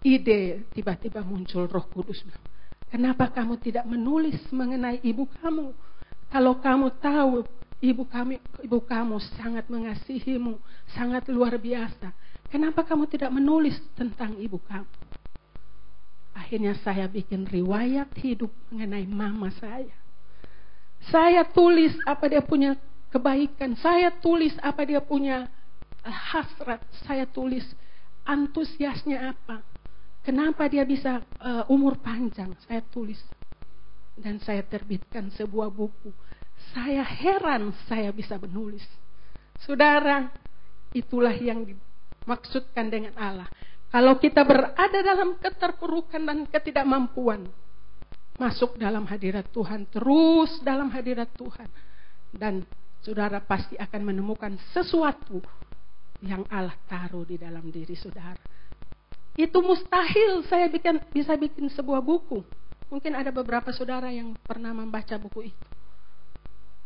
Ide tiba-tiba muncul, Roh Kudus bilang, kenapa kamu tidak menulis mengenai ibu kamu? Kalau kamu tahu ibu kamu sangat mengasihimu, sangat luar biasa. Kenapa kamu tidak menulis tentang ibu kamu? Akhirnya saya bikin riwayat hidup mengenai mama saya. Saya tulis apa dia punya kebaikan. Saya tulis apa dia punya hasrat. Saya tulis antusiasnya apa. Kenapa dia bisa umur panjang. Saya tulis. Dan saya terbitkan sebuah buku. Saya heran saya bisa menulis. Saudara, itulah yang dimaksudkan dengan Allah. Kalau kita berada dalam keterpurukan dan ketidakmampuan, masuk dalam hadirat Tuhan, terus dalam hadirat Tuhan, dan saudara pasti akan menemukan sesuatu yang Allah taruh di dalam diri saudara. Itu mustahil saya bisa bikin sebuah buku. Mungkin ada beberapa saudara yang pernah membaca buku itu.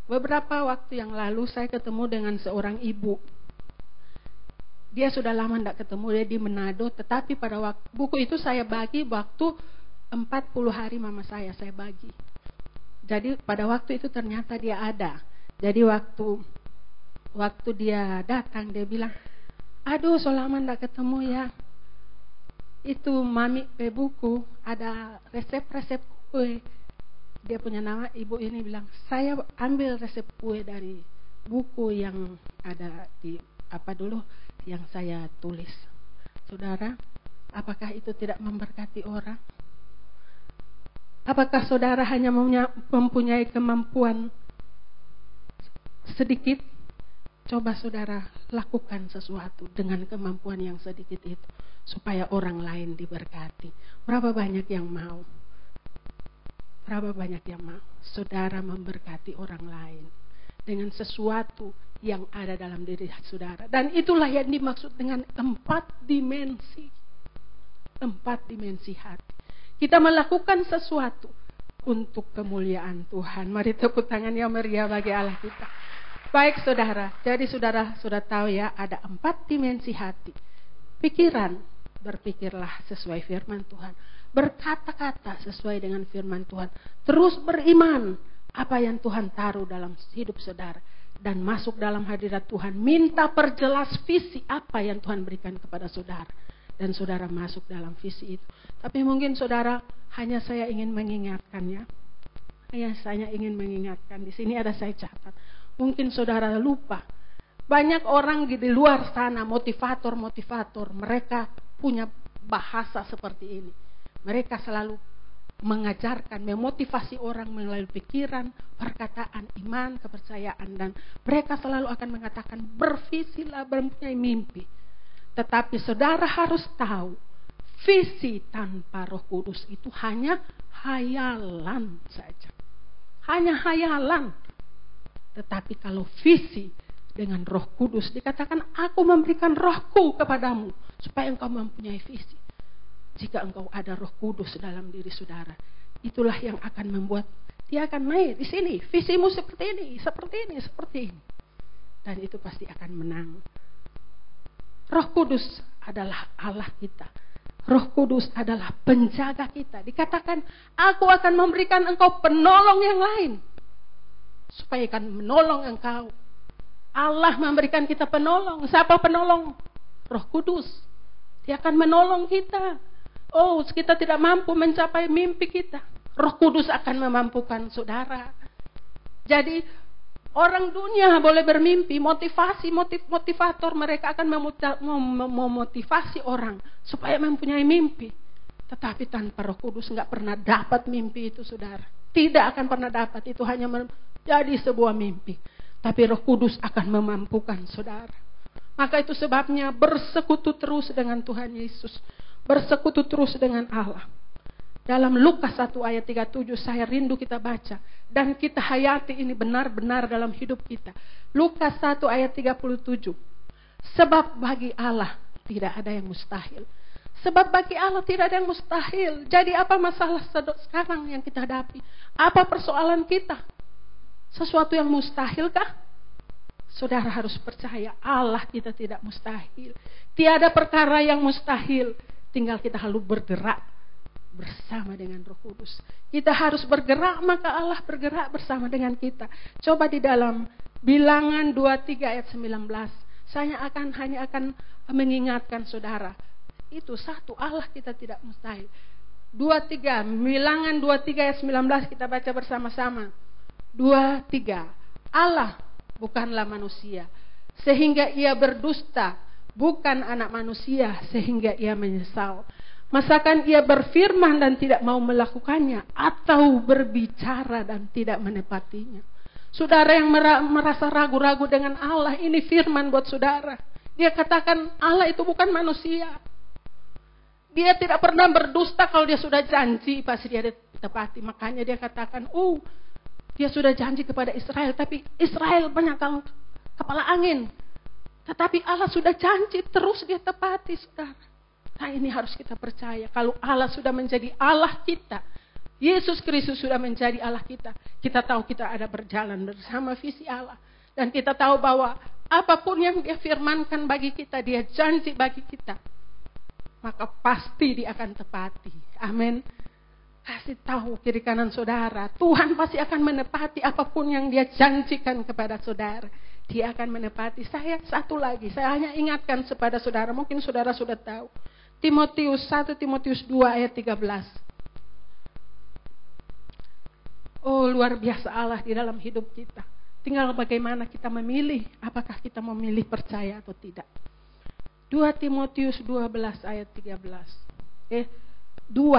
Beberapa waktu yang lalu saya ketemu dengan seorang ibu. Dia sudah lama tidak ketemu, dia di Manado. Tetapi pada waktu buku itu saya bagi waktu 40 hari mama saya bagi. Jadi pada waktu itu ternyata dia ada. Jadi waktu dia datang dia bilang, aduh so lama tidak ketemu ya. Itu mami buku ada resep-resep kue. Dia punya nama, ibu ini bilang, saya ambil resep kue dari buku yang ada di yang saya tulis. Saudara, apakah itu tidak memberkati orang? Apakah saudara hanya mempunyai kemampuan sedikit, coba saudara lakukan sesuatu dengan kemampuan yang sedikit itu, supaya orang lain diberkati. Berapa banyak yang mau? Berapa banyak yang mau saudara memberkati orang lain dengan sesuatu yang ada dalam diri saudara. Dan itulah yang dimaksud dengan 4 dimensi. 4 dimensi hati. Kita melakukan sesuatu untuk kemuliaan Tuhan. Mari tepuk tangan yang meriah bagi Allah kita. Baik saudara, jadi saudara sudah tahu ya, ada 4 dimensi hati. Pikiran, berpikirlah sesuai firman Tuhan. Berkata-kata sesuai dengan firman Tuhan. Terus beriman apa yang Tuhan taruh dalam hidup saudara. Dan masuk dalam hadirat Tuhan. Minta perjelas visi apa yang Tuhan berikan kepada saudara. Dan saudara masuk dalam visi itu. Tapi mungkin saudara, hanya saya ingin mengingatkan ya. Hanya saya ingin mengingatkan. Di sini ada saya catat. Mungkin saudara lupa. Banyak orang di luar sana, motivator-motivator. Mereka punya bahasa seperti ini. Mereka selalu mengajarkan, memotivasi orang melalui pikiran, perkataan, iman, kepercayaan. Dan mereka selalu akan mengatakan, bervisilah, mempunyai mimpi. Tetapi saudara harus tahu, visi tanpa Roh Kudus itu hanya hayalan saja. Hanya hayalan. Tetapi kalau visi dengan Roh Kudus, dikatakan, aku memberikan rohku kepadamu, supaya engkau mempunyai visi. Jika engkau ada Roh Kudus dalam diri saudara, itulah yang akan membuat dia akan naik di sini. Visimu seperti ini, seperti ini, seperti ini. Dan itu pasti akan menang. Roh Kudus adalah Allah kita. Roh Kudus adalah penjaga kita. Dikatakan, aku akan memberikan engkau penolong yang lain, supaya akan menolong engkau. Allah memberikan kita penolong. Siapa penolong? Roh Kudus. Dia akan menolong kita. Oh, kita tidak mampu mencapai mimpi kita, Roh Kudus akan memampukan saudara. Jadi orang dunia boleh bermimpi, motivator mereka akan memotivasi orang supaya mempunyai mimpi. Tetapi tanpa Roh Kudus nggak pernah dapat mimpi itu, saudara. Tidak akan pernah dapat, itu hanya menjadi sebuah mimpi. Tapi Roh Kudus akan memampukan saudara. Maka itu sebabnya bersekutu terus dengan Tuhan Yesus. Bersekutu terus dengan Allah. Dalam Lukas 1 ayat 37 saya rindu kita baca. Dan kita hayati ini benar-benar dalam hidup kita. Lukas 1 ayat 37. Sebab bagi Allah tidak ada yang mustahil. Sebab bagi Allah tidak ada yang mustahil. Jadi apa masalah sekarang yang kita hadapi? Apa persoalan kita? Sesuatu yang mustahilkah? Saudara harus percaya Allah kita tidak mustahil. Tiada perkara yang mustahil. Tinggal kita harus bergerak bersama dengan Roh Kudus. Kita harus bergerak, maka Allah bergerak bersama dengan kita. Coba di dalam Bilangan 23 ayat 19. Saya hanya akan mengingatkan saudara. Itu satu, Allah kita tidak mustahil. 23, Bilangan 23 ayat 19 kita baca bersama-sama. 23. Allah bukanlah manusia sehingga ia berdusta, bukan anak manusia sehingga ia menyesal. Masakan ia berfirman dan tidak mau melakukannya, atau berbicara dan tidak menepatinya. Saudara yang merasa ragu-ragu dengan Allah, ini firman buat saudara. Dia katakan Allah itu bukan manusia. Dia tidak pernah berdusta. Kalau dia sudah janji pasti dia tepati. Makanya dia katakan, dia sudah janji kepada Israel, tapi Israel banyak kepala angin. Tetapi Allah sudah janji, terus dia tepati, saudara. Nah, ini harus kita percaya. Kalau Allah sudah menjadi Allah kita, Yesus Kristus sudah menjadi Allah kita, kita tahu kita ada berjalan bersama visi Allah. Dan kita tahu bahwa apapun yang dia firmankan bagi kita, dia janji bagi kita, maka pasti dia akan tepati. Amin. Kasih tahu kiri kanan saudara, Tuhan pasti akan menepati apapun yang dia janjikan kepada saudara. Dia akan menepati. Saya satu lagi, saya hanya ingatkan kepada saudara, mungkin saudara sudah tahu. 1 Timotius 2 ayat 13. Oh, luar biasa Allah di dalam hidup kita. Tinggal bagaimana kita memilih, apakah kita memilih percaya atau tidak. 2 Timotius 12 ayat 13. 2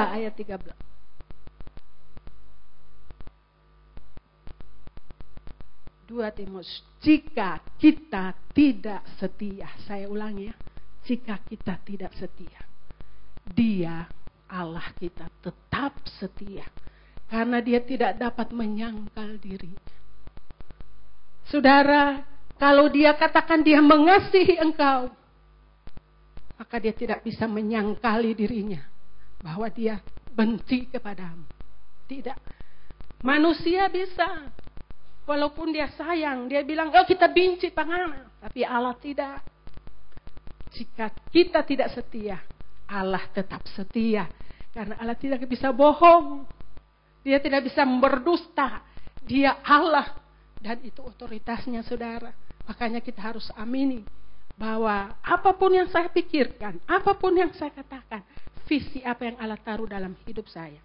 ayat 13. 2 2 Timotius, jika kita tidak setia. Saya ulangi ya. Jika kita tidak setia, Dia, Allah kita, tetap setia. Karena Dia tidak dapat menyangkal diri. Saudara, kalau Dia katakan Dia mengasihi engkau, maka Dia tidak bisa menyangkali dirinya bahwa Dia benci kepadamu. Tidak. Manusia bisa. Walaupun dia sayang, dia bilang, oh kita benci pangana. Tapi Allah tidak. Jika kita tidak setia, Allah tetap setia. Karena Allah tidak bisa bohong. Dia tidak bisa berdusta. Dia Allah. Dan itu otoritasnya, saudara. Makanya kita harus amini bahwa apapun yang saya pikirkan, apapun yang saya katakan, visi apa yang Allah taruh dalam hidup saya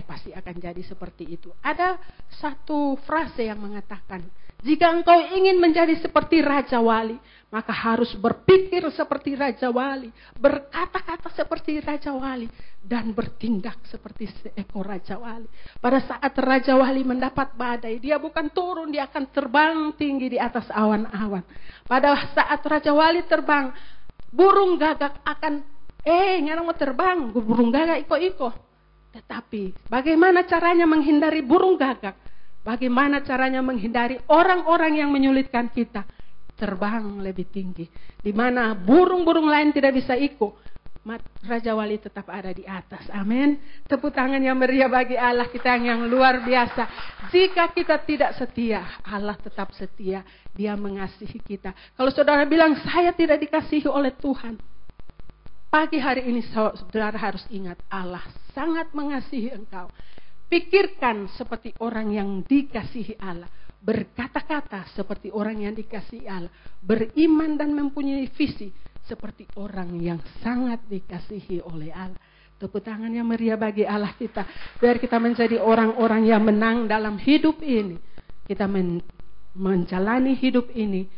pasti akan jadi seperti itu. Ada satu frase yang mengatakan, jika engkau ingin menjadi seperti Raja Wali, maka harus berpikir seperti Raja Wali, berkata-kata seperti Raja Wali, dan bertindak seperti seekor Raja Wali. Pada saat Raja Wali mendapat badai, dia bukan turun, dia akan terbang tinggi di atas awan-awan. Pada saat Raja Wali terbang, burung gagak akan, ngarang mau terbang, burung gagak iko-iko. Tetapi bagaimana caranya menghindari burung gagak? Bagaimana caranya menghindari orang-orang yang menyulitkan kita? Terbang lebih tinggi. Di mana burung-burung lain tidak bisa ikut. Raja Wali tetap ada di atas. Amin. Tepuk tangan yang meriah bagi Allah kita yang luar biasa. Jika kita tidak setia, Allah tetap setia. Dia mengasihi kita. Kalau saudara bilang, saya tidak dikasihi oleh Tuhan. Pagi hari ini saudara harus ingat, Allah sangat mengasihi engkau. Pikirkan seperti orang yang dikasihi Allah. Berkata-kata seperti orang yang dikasihi Allah. Beriman dan mempunyai visi seperti orang yang sangat dikasihi oleh Allah. Tepuk tangan yang meriah bagi Allah kita. Biar kita menjadi orang-orang yang menang dalam hidup ini. Kita menjalani hidup ini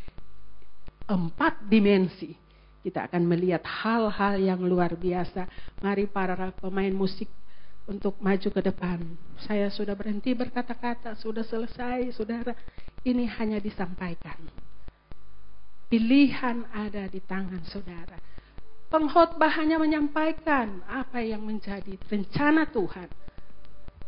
4 dimensi. Kita akan melihat hal-hal yang luar biasa. Mari para pemain musik untuk maju ke depan. Saya sudah berhenti berkata-kata, sudah selesai, saudara. Ini hanya disampaikan. Pilihan ada di tangan saudara. Pengkhotbah hanya menyampaikan apa yang menjadi rencana Tuhan.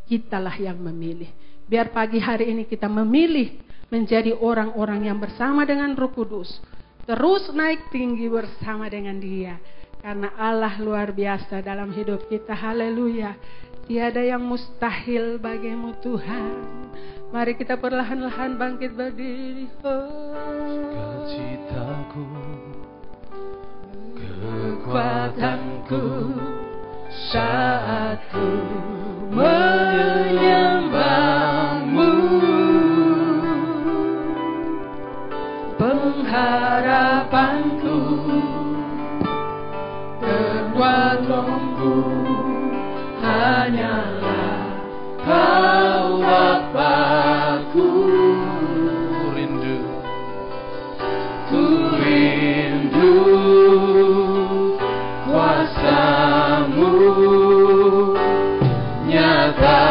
Kitalah yang memilih. Biar pagi hari ini kita memilih menjadi orang-orang yang bersama dengan Roh Kudus. Terus naik tinggi bersama dengan Dia. Karena Allah luar biasa dalam hidup kita. Haleluya. Tiada yang mustahil bagimu Tuhan. Mari kita perlahan-lahan bangkit berdiri. Sukacitaku, kekuatanku, saat ku menyembahmu. Pengharapanku, kekuat rohku, hanyalah Kau Bapa-Ku. Ku rindu kuasa-Mu nyata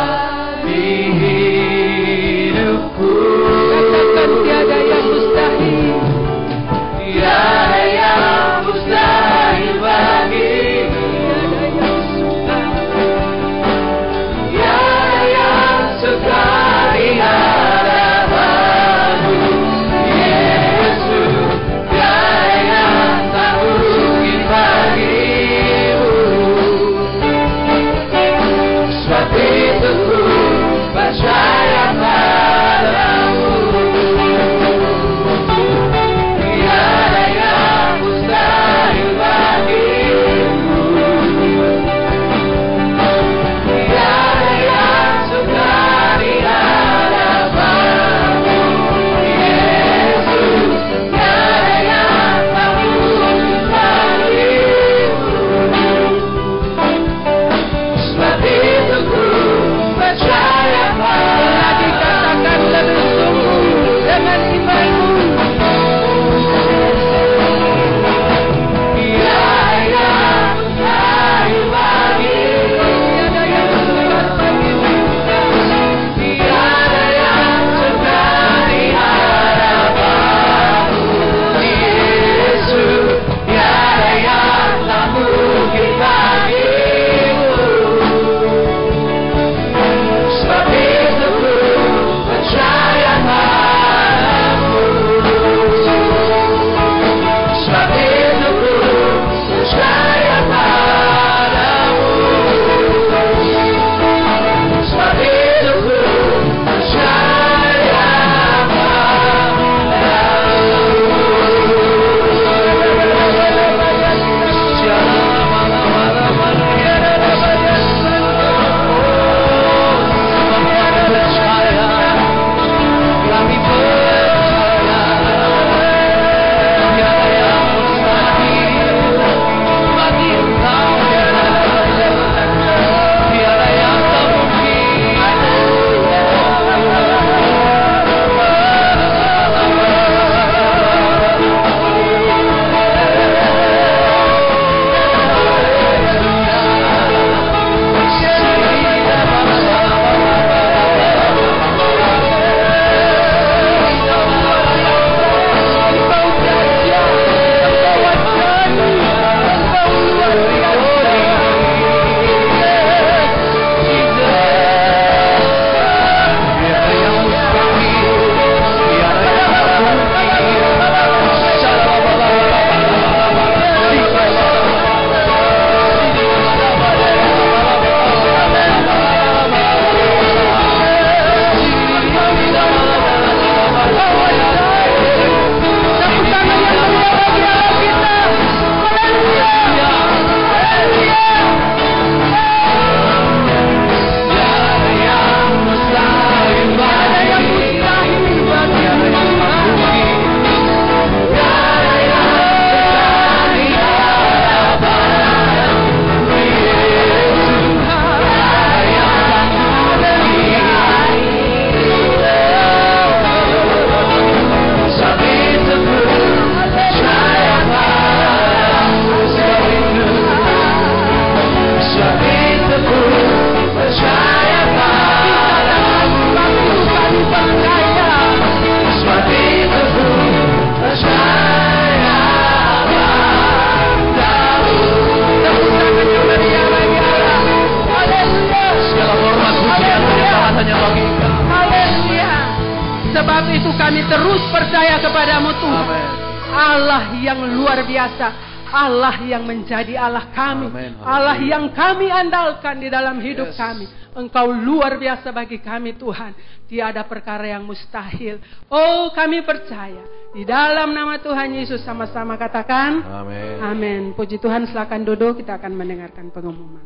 Sebab itu kami terus percaya kepadamu Tuhan. Amin. Allah yang luar biasa, Allah yang menjadi Allah kami, Amin. Allah yang kami andalkan di dalam hidup Yes. kami. Engkau luar biasa bagi kami Tuhan. Tiada perkara yang mustahil. Oh, kami percaya. Di dalam nama Tuhan Yesus sama-sama katakan Amin. amin. Puji Tuhan, silakan duduk, kita akan mendengarkan pengumuman.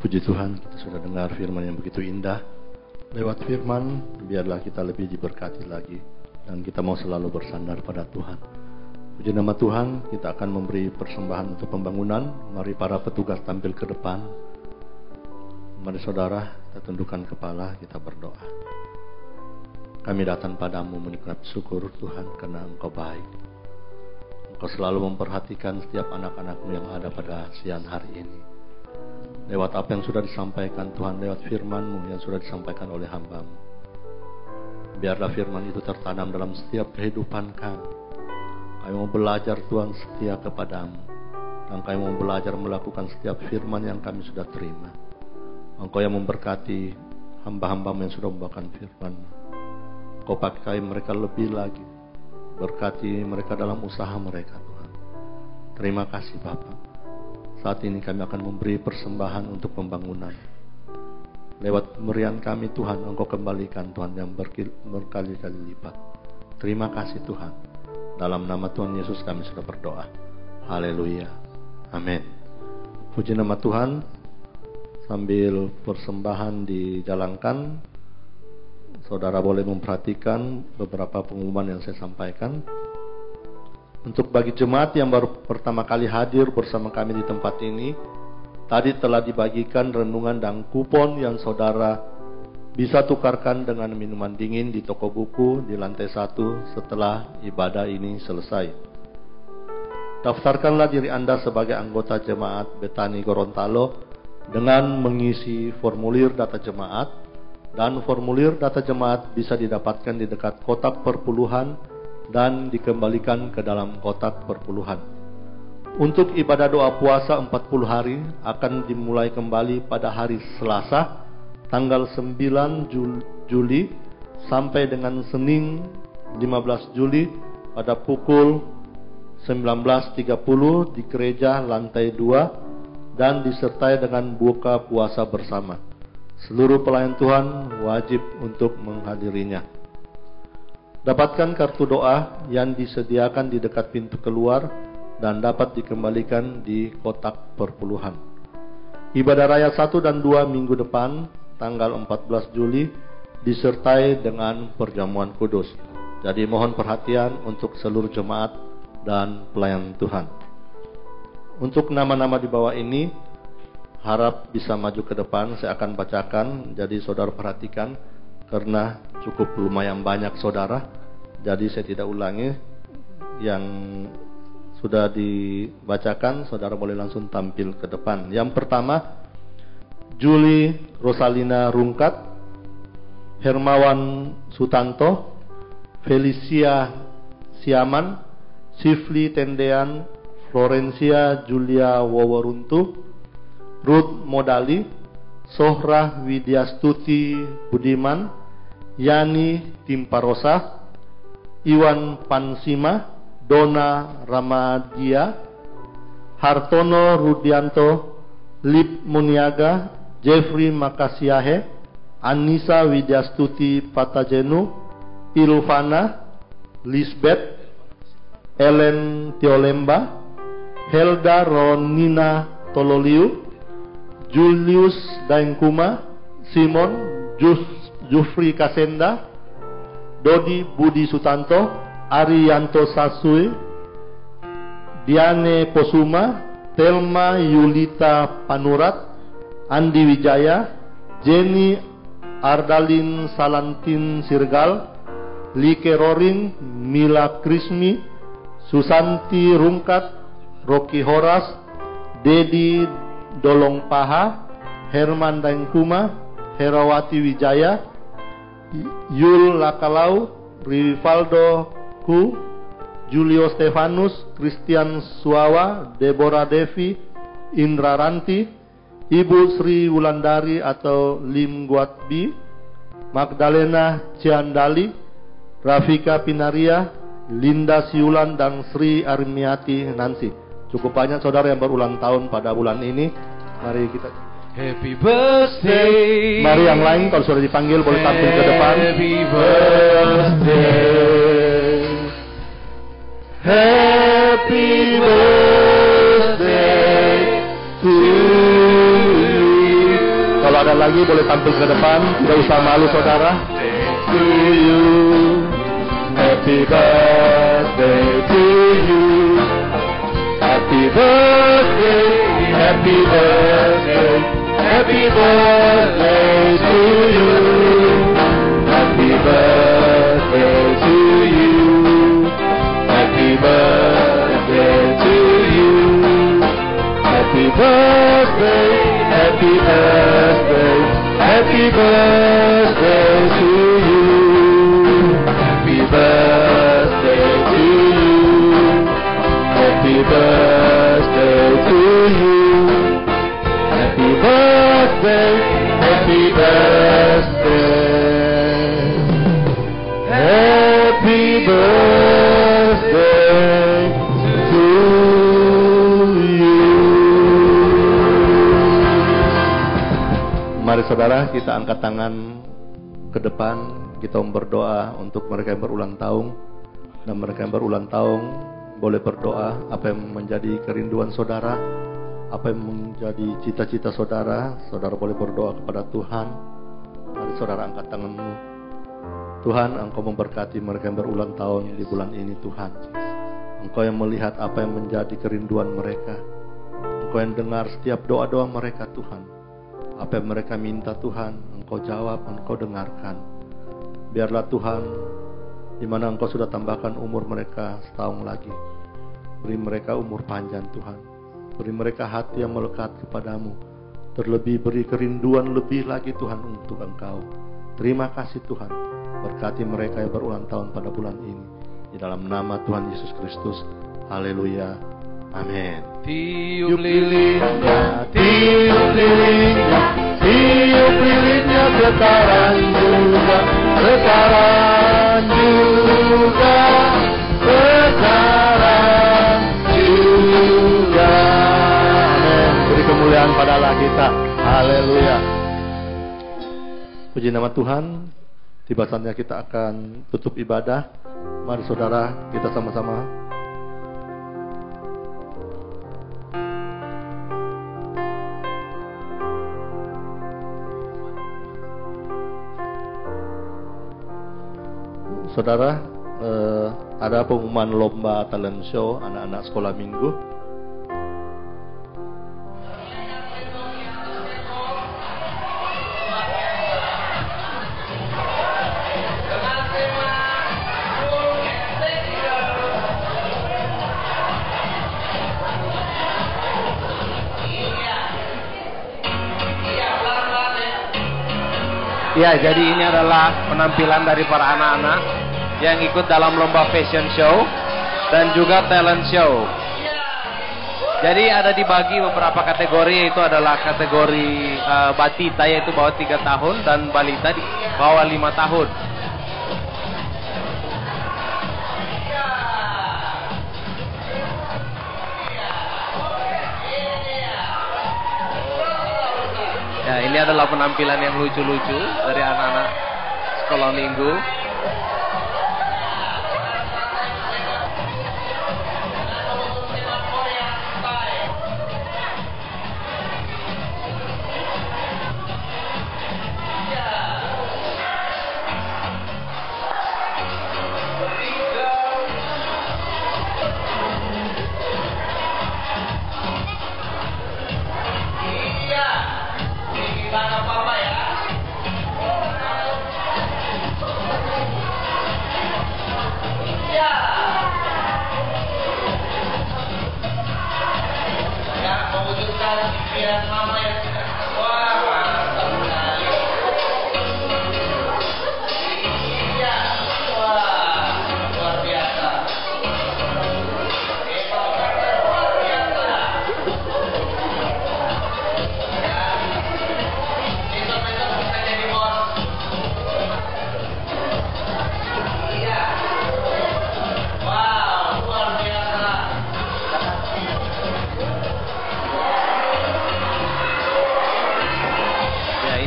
Puji Tuhan, kita sudah dengar firman yang begitu indah. Lewat firman, biarlah kita lebih diberkati lagi. Dan kita mau selalu bersandar pada Tuhan. Puji nama Tuhan, kita akan memberi persembahan untuk pembangunan. Mari para petugas tampil ke depan. Mari saudara, kita tundukkan kepala, kita berdoa. Kami datang padamu mengucap syukur Tuhan karena Engkau baik. Engkau selalu memperhatikan setiap anak-anakmu yang ada pada siang hari ini. Lewat apa yang sudah disampaikan Tuhan, lewat firman-Mu yang sudah disampaikan oleh hamba-Mu. Biarlah firman itu tertanam dalam setiap kehidupan kami. Kami mau belajar Tuhan setia kepadamu. Dan kami mau belajar melakukan setiap firman yang kami sudah terima. Engkau yang memberkati hamba-hamba-Mu yang sudah membawakan firman-Mu. Kau pakai mereka lebih lagi. Berkati mereka dalam usaha mereka Tuhan. Terima kasih Bapa. Saat ini kami akan memberi persembahan untuk pembangunan. Lewat pemberian kami Tuhan, Engkau kembalikan Tuhan yang berkali-kali lipat. Terima kasih Tuhan. Dalam nama Tuhan Yesus kami sudah berdoa. Haleluya. Amin. Puji nama Tuhan. Sambil persembahan dijalankan, saudara boleh memperhatikan beberapa pengumuman yang saya sampaikan. Untuk bagi jemaat yang baru pertama kali hadir bersama kami di tempat ini, tadi telah dibagikan renungan dan kupon yang saudara bisa tukarkan dengan minuman dingin di toko buku di lantai 1 setelah ibadah ini selesai. Daftarkanlah diri Anda sebagai anggota jemaat Betani Gorontalo dengan mengisi formulir data jemaat, dan formulir data jemaat bisa didapatkan di dekat kotak perpuluhan dan dikembalikan ke dalam kotak perpuluhan. Untuk ibadah doa puasa 40 hari akan dimulai kembali pada hari Selasa tanggal 9 Juli sampai dengan Senin 15 Juli pada pukul 19.30 di gereja lantai 2 dan disertai dengan buka puasa bersama. Seluruh pelayan Tuhan wajib untuk menghadirinya. Dapatkan kartu doa yang disediakan di dekat pintu keluar dan dapat dikembalikan di kotak perpuluhan. Ibadah Raya 1 dan 2 minggu depan, tanggal 14 Juli, disertai dengan perjamuan kudus. Jadi mohon perhatian untuk seluruh jemaat dan pelayan Tuhan. Untuk nama-nama di bawah ini, harap bisa maju ke depan, saya akan bacakan. Jadi saudara perhatikan, karena cukup lumayan banyak saudara, jadi saya tidak ulangi. Yang sudah dibacakan, saudara boleh langsung tampil ke depan. Yang pertama, Juli Rosalina Rungkat, Hermawan Sutanto, Felicia Siaman, Sifli Tendean, Florencia Julia Woworuntu, Ruth Modali, Sohrah Widyastuti Budiman, Yani Timparosa, Iwan Pansima, Dona Ramadia, Hartono Rudianto, Lip Muniaga, Jeffrey Makasiahe, Anissa Widyastuti Patajenu, Ilvana, Lisbeth, Ellen Teolemba, Helda Ronina Tololiu, Julius Daengkuma, Simon Jufri Kasenda, Dodi Budi Sutanto, Arianto Sasui, Diane Posuma, Telma Yulita Panurat, Andi Wijaya, Jenny Ardalin Salantin Sirgal, Like Rorin, Mila Krismi, Susanti Rungkat, Rocky Horas, Dedi Dolongpaha, Herman Daengkuma, Herawati Wijaya, Yul Lakalau, Rivaldo Ku, Julio Stefanus, Christian Suawa, Deborah Devi, Indra Ranti, Ibu Sri Wulandari atau Lim Guat Bi, Magdalena Ciandali, Rafika Pinaria, Linda Siulan, dan Sri Armiati Nancy. Cukup banyak saudara yang berulang tahun pada bulan ini. Mari kita Happy birthday. Mari yang lain kalau sudah dipanggil boleh tampil ke depan. Happy birthday. Happy birthday to you. Kalau ada lagi boleh tampil ke depan, tidak usah malu saudara. To you. Happy birthday to you. Happy birthday, happy birthday, happy birthday to you. Happy birthday to you. Happy birthday to you. Happy birthday, happy birthday, happy birthday to you. Happy birthday to you. Happy birthday to you. Happy birthday, happy birthday. Happy birthday to you. Mari saudara kita angkat tangan ke depan, kita berdoa untuk mereka yang berulang tahun. Dan mereka yang berulang tahun boleh berdoa apa yang menjadi kerinduan saudara, apa yang menjadi cita-cita saudara. Saudara boleh berdoa kepada Tuhan. Mari saudara angkat tanganmu. Tuhan, Engkau memberkati mereka yang berulang tahun di bulan ini Tuhan. Engkau yang melihat apa yang menjadi kerinduan mereka. Engkau yang dengar setiap doa-doa mereka Tuhan. Apa yang mereka minta Tuhan, Engkau jawab, Engkau dengarkan. Biarlah Tuhan, di mana Engkau sudah tambahkan umur mereka setahun lagi. Beri mereka umur panjang Tuhan. Beri mereka hati yang melekat kepadamu. Terlebih beri kerinduan lebih lagi Tuhan untuk Engkau. Terima kasih Tuhan. Berkati mereka yang berulang tahun pada bulan ini. Di dalam nama Tuhan Yesus Kristus. Haleluya. Amin. Tiup lilinnya, tiup lilinnya, tiup lilinnya sekarang juga, sekarang juga, sekarang juga. Amin. Beri kemuliaan pada Allah kita. Haleluya. Puji nama Tuhan. Tiba saatnya kita akan tutup ibadah. Mari saudara kita sama-sama saudara, ada pengumuman lomba talent show anak-anak sekolah minggu. Ya, jadi ini adalah penampilan dari para anak-anak yang ikut dalam lomba fashion show dan juga talent show. Jadi ada dibagi beberapa kategori, yaitu adalah kategori batita yaitu bawah 3 tahun dan balita di bawah 5 tahun. Ya, ini adalah penampilan yang lucu-lucu dari anak-anak sekolah minggu.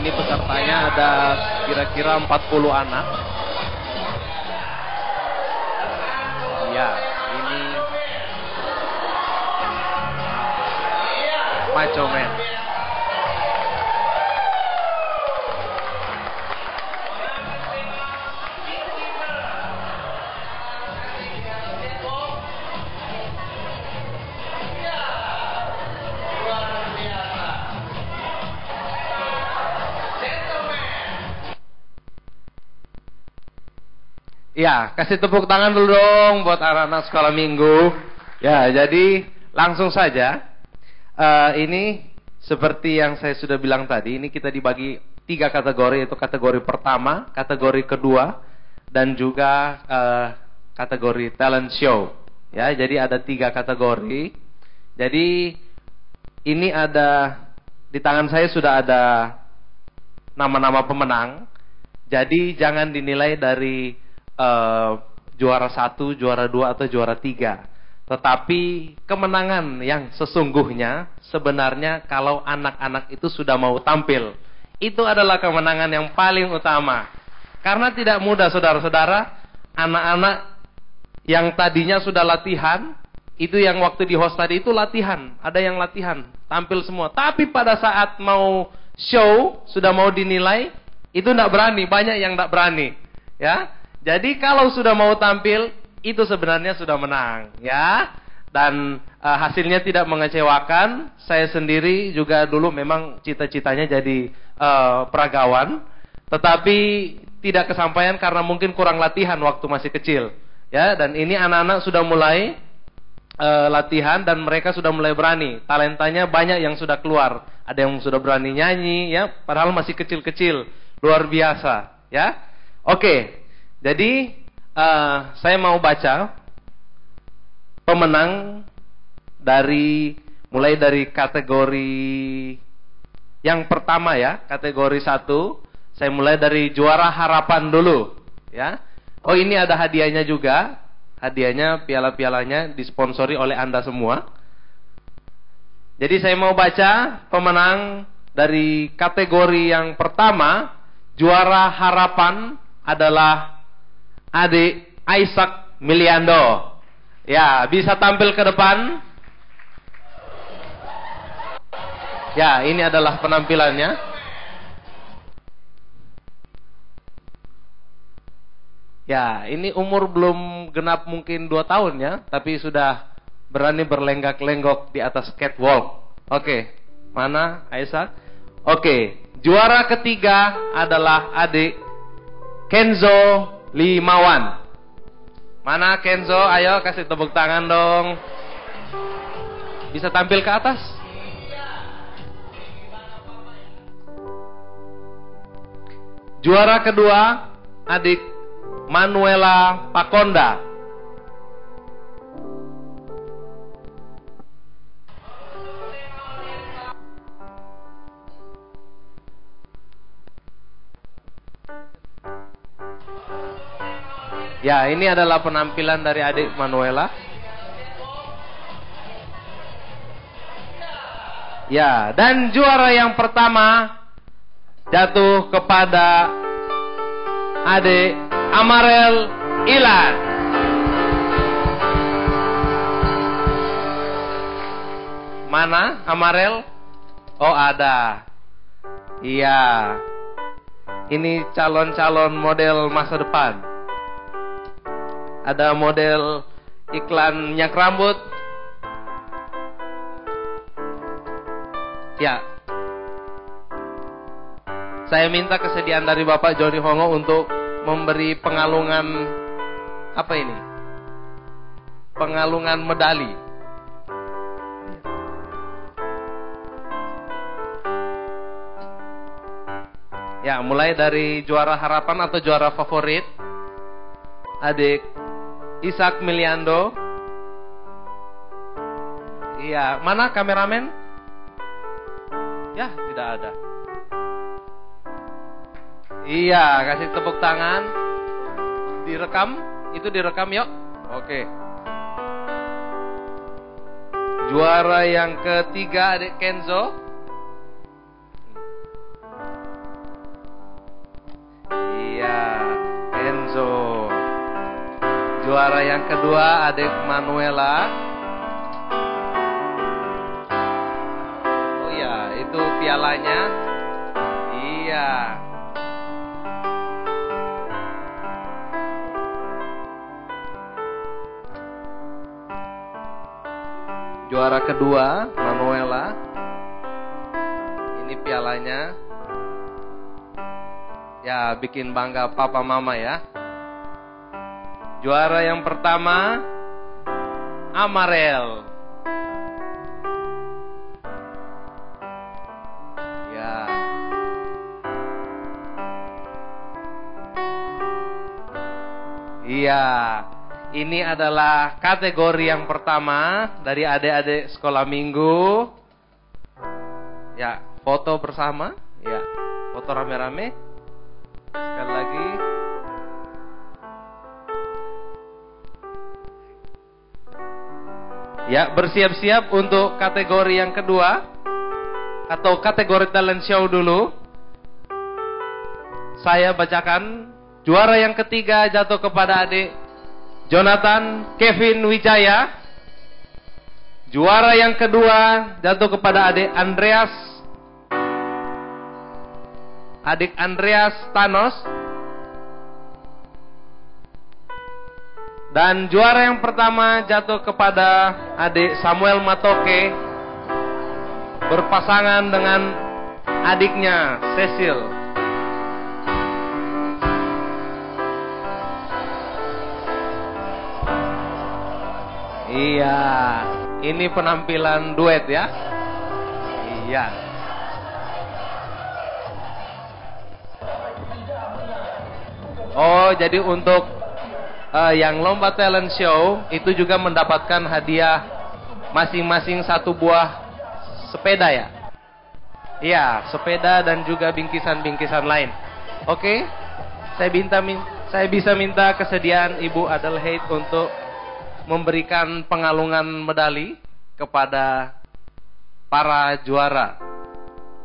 ini pesertanya ada kira-kira 40 anak. Ya, ini Macho Man. Ya, kasih tepuk tangan dulu dong buat anak-anak sekolah minggu. Ya, jadi langsung saja. Ini seperti yang saya sudah bilang tadi, ini kita dibagi 3 kategori, yaitu kategori pertama, kategori kedua, dan juga kategori talent show. Ya, jadi ada 3 kategori. Jadi ini ada di tangan saya sudah ada nama-nama pemenang. Jadi jangan dinilai dari juara 1, juara 2, atau juara 3. Tetapi kemenangan yang sesungguhnya sebenarnya kalau anak-anak itu sudah mau tampil. Itu adalah kemenangan yang paling utama. Karena tidak mudah saudara-saudara, anak-anak yang tadinya sudah latihan, itu yang waktu di host tadi itu latihan. Ada yang latihan, tampil semua. Tapi pada saat mau show, sudah mau dinilai, itu tidak berani, banyak yang tidak berani. Ya. Jadi kalau sudah mau tampil, itu sebenarnya sudah menang, ya. Dan hasilnya tidak mengecewakan. Saya sendiri juga dulu memang cita-citanya jadi peragawan, tetapi tidak kesampaian karena mungkin kurang latihan waktu masih kecil, ya. Dan ini anak-anak sudah mulai latihan dan mereka sudah mulai berani. Talentanya banyak yang sudah keluar. Ada yang sudah berani nyanyi, ya. Padahal masih kecil-kecil, luar biasa, ya. Oke. Jadi saya mau baca pemenang mulai dari kategori yang pertama, ya, kategori 1. Saya mulai dari juara harapan dulu, ya. Oh, ini ada hadiahnya juga. Hadiahnya, piala-pialanya disponsori oleh Anda semua. Jadi saya mau baca pemenang dari kategori yang pertama. Juara harapan adalah Adik Isaac Miliando. Ya, bisa tampil ke depan. Ya, ini adalah penampilannya. Ya, ini umur belum genap mungkin 2 tahun, ya, tapi sudah berani berlenggak-lenggok di atas catwalk. Oke, mana Isaac? Oke, juara ketiga adalah Adik Kenzo Limawan. Mana Kenzo? Ayo kasih tepuk tangan dong. Bisa tampil ke atas? Juara kedua Adik Manuela Pakonda. Ya, ini adalah penampilan dari Adik Manuela. Ya, dan juara yang pertama jatuh kepada Adik Amarel Ilan. Mana Amarel? Oh, ada. Iya. Ini calon-calon model masa depan. Ada model iklan minyak rambut. Ya. Saya minta kesediaan dari Bapak Joni Hongo untuk memberi pengalungan apa ini? Pengalungan medali. Ya, mulai dari juara harapan atau juara favorit Adik Isaac Miliando. Iya, mana kameramen? Ya, tidak ada. Iya, kasih tepuk tangan. Direkam? Itu direkam yuk. Oke. Juara yang ketiga Adik Kenzo. Juara yang kedua adik Manuela. Oh ya, itu pialanya. Iya. Juara kedua Manuela. Ini pialanya. Ya, bikin bangga papa mama ya. Juara yang pertama Amarel. Ya. Iya. Ini adalah kategori yang pertama dari adik-adik sekolah minggu. Ya, foto bersama. Ya, foto rame-rame. Sekali lagi. Ya, bersiap-siap untuk kategori yang kedua atau kategori talent show dulu. Saya bacakan. Juara yang ketiga jatuh kepada adik Jonathan Kevin Wijaya. Juara yang kedua jatuh kepada adik Andreas Thanos. Dan juara yang pertama jatuh kepada adik Samuel Matoke berpasangan dengan adiknya Cecil. Iya, ini penampilan duet ya. Iya. Oh, jadi untuk yang lomba talent show itu juga mendapatkan hadiah masing-masing satu buah sepeda ya. Iya, sepeda dan juga bingkisan-bingkisan lain. Oke, saya bisa minta kesediaan Ibu Adelheid untuk memberikan pengalungan medali kepada para juara.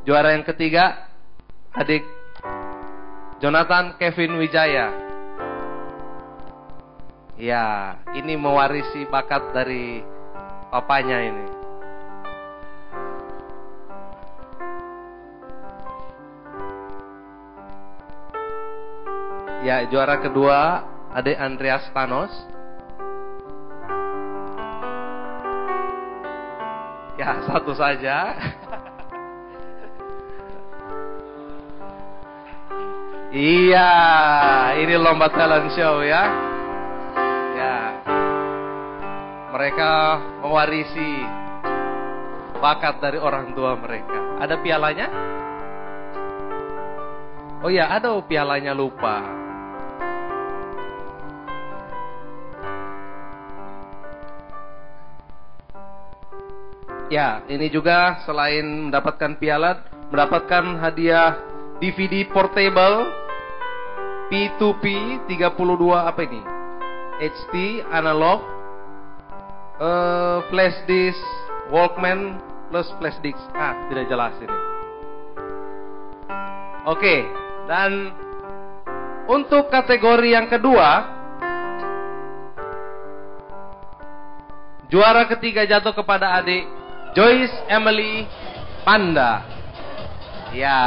Juara yang ketiga, adik Jonathan Kevin Wijaya. Ya, ini mewarisi bakat dari papanya ini. Ya, juara kedua adik Andreas Thanos. Ya, satu saja. Iya, ini lomba talent show ya. Ya, mereka mewarisi bakat dari orang tua mereka. Ada pialanya? Oh ya, ada pialanya, lupa. Ya, ini juga selain mendapatkan piala, mendapatkan hadiah DVD portable P2P 32 apa ini? HD analog, flash disk, Walkman plus flash disk. Tidak jelas ini. Oke, dan untuk kategori yang kedua, juara ketiga jatuh kepada adik Joyce Emily Panda. Ya,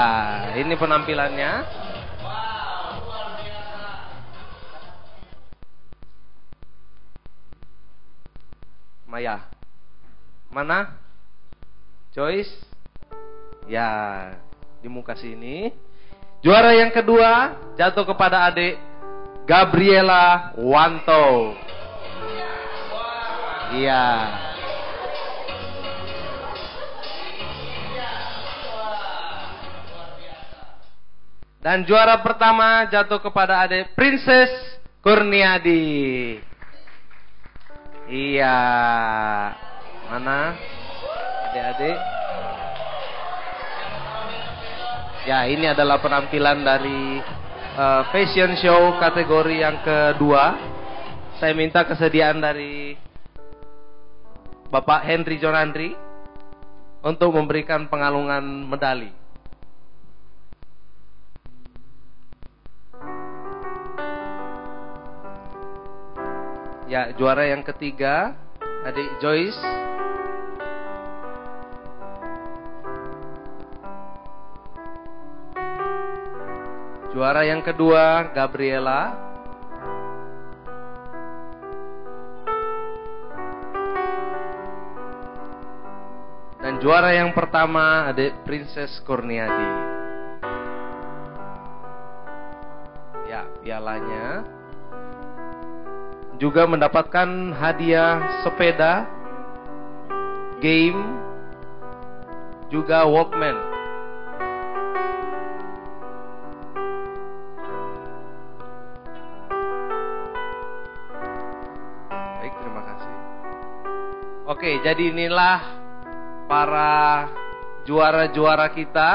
ini penampilannya. Maya, mana? Joyce? Ya, di muka sini. Juara yang kedua jatuh kepada adik Gabriela Wanto. Iya. Dan juara pertama jatuh kepada adik Princess Kurniadi. Iya. Mana adik-adik? Ya, ini adalah penampilan dari fashion show kategori yang kedua. Saya minta kesediaan dari Bapak Henry Jonandri untuk memberikan pengalungan medali. Ya, juara yang ketiga, adik Joyce. Juara yang kedua, Gabriela. Dan juara yang pertama, adik Princess Kurniadi. Ya, pialanya. Juga mendapatkan hadiah sepeda, game, juga Walkman. Baik, terima kasih. Oke, jadi inilah para juara-juara kita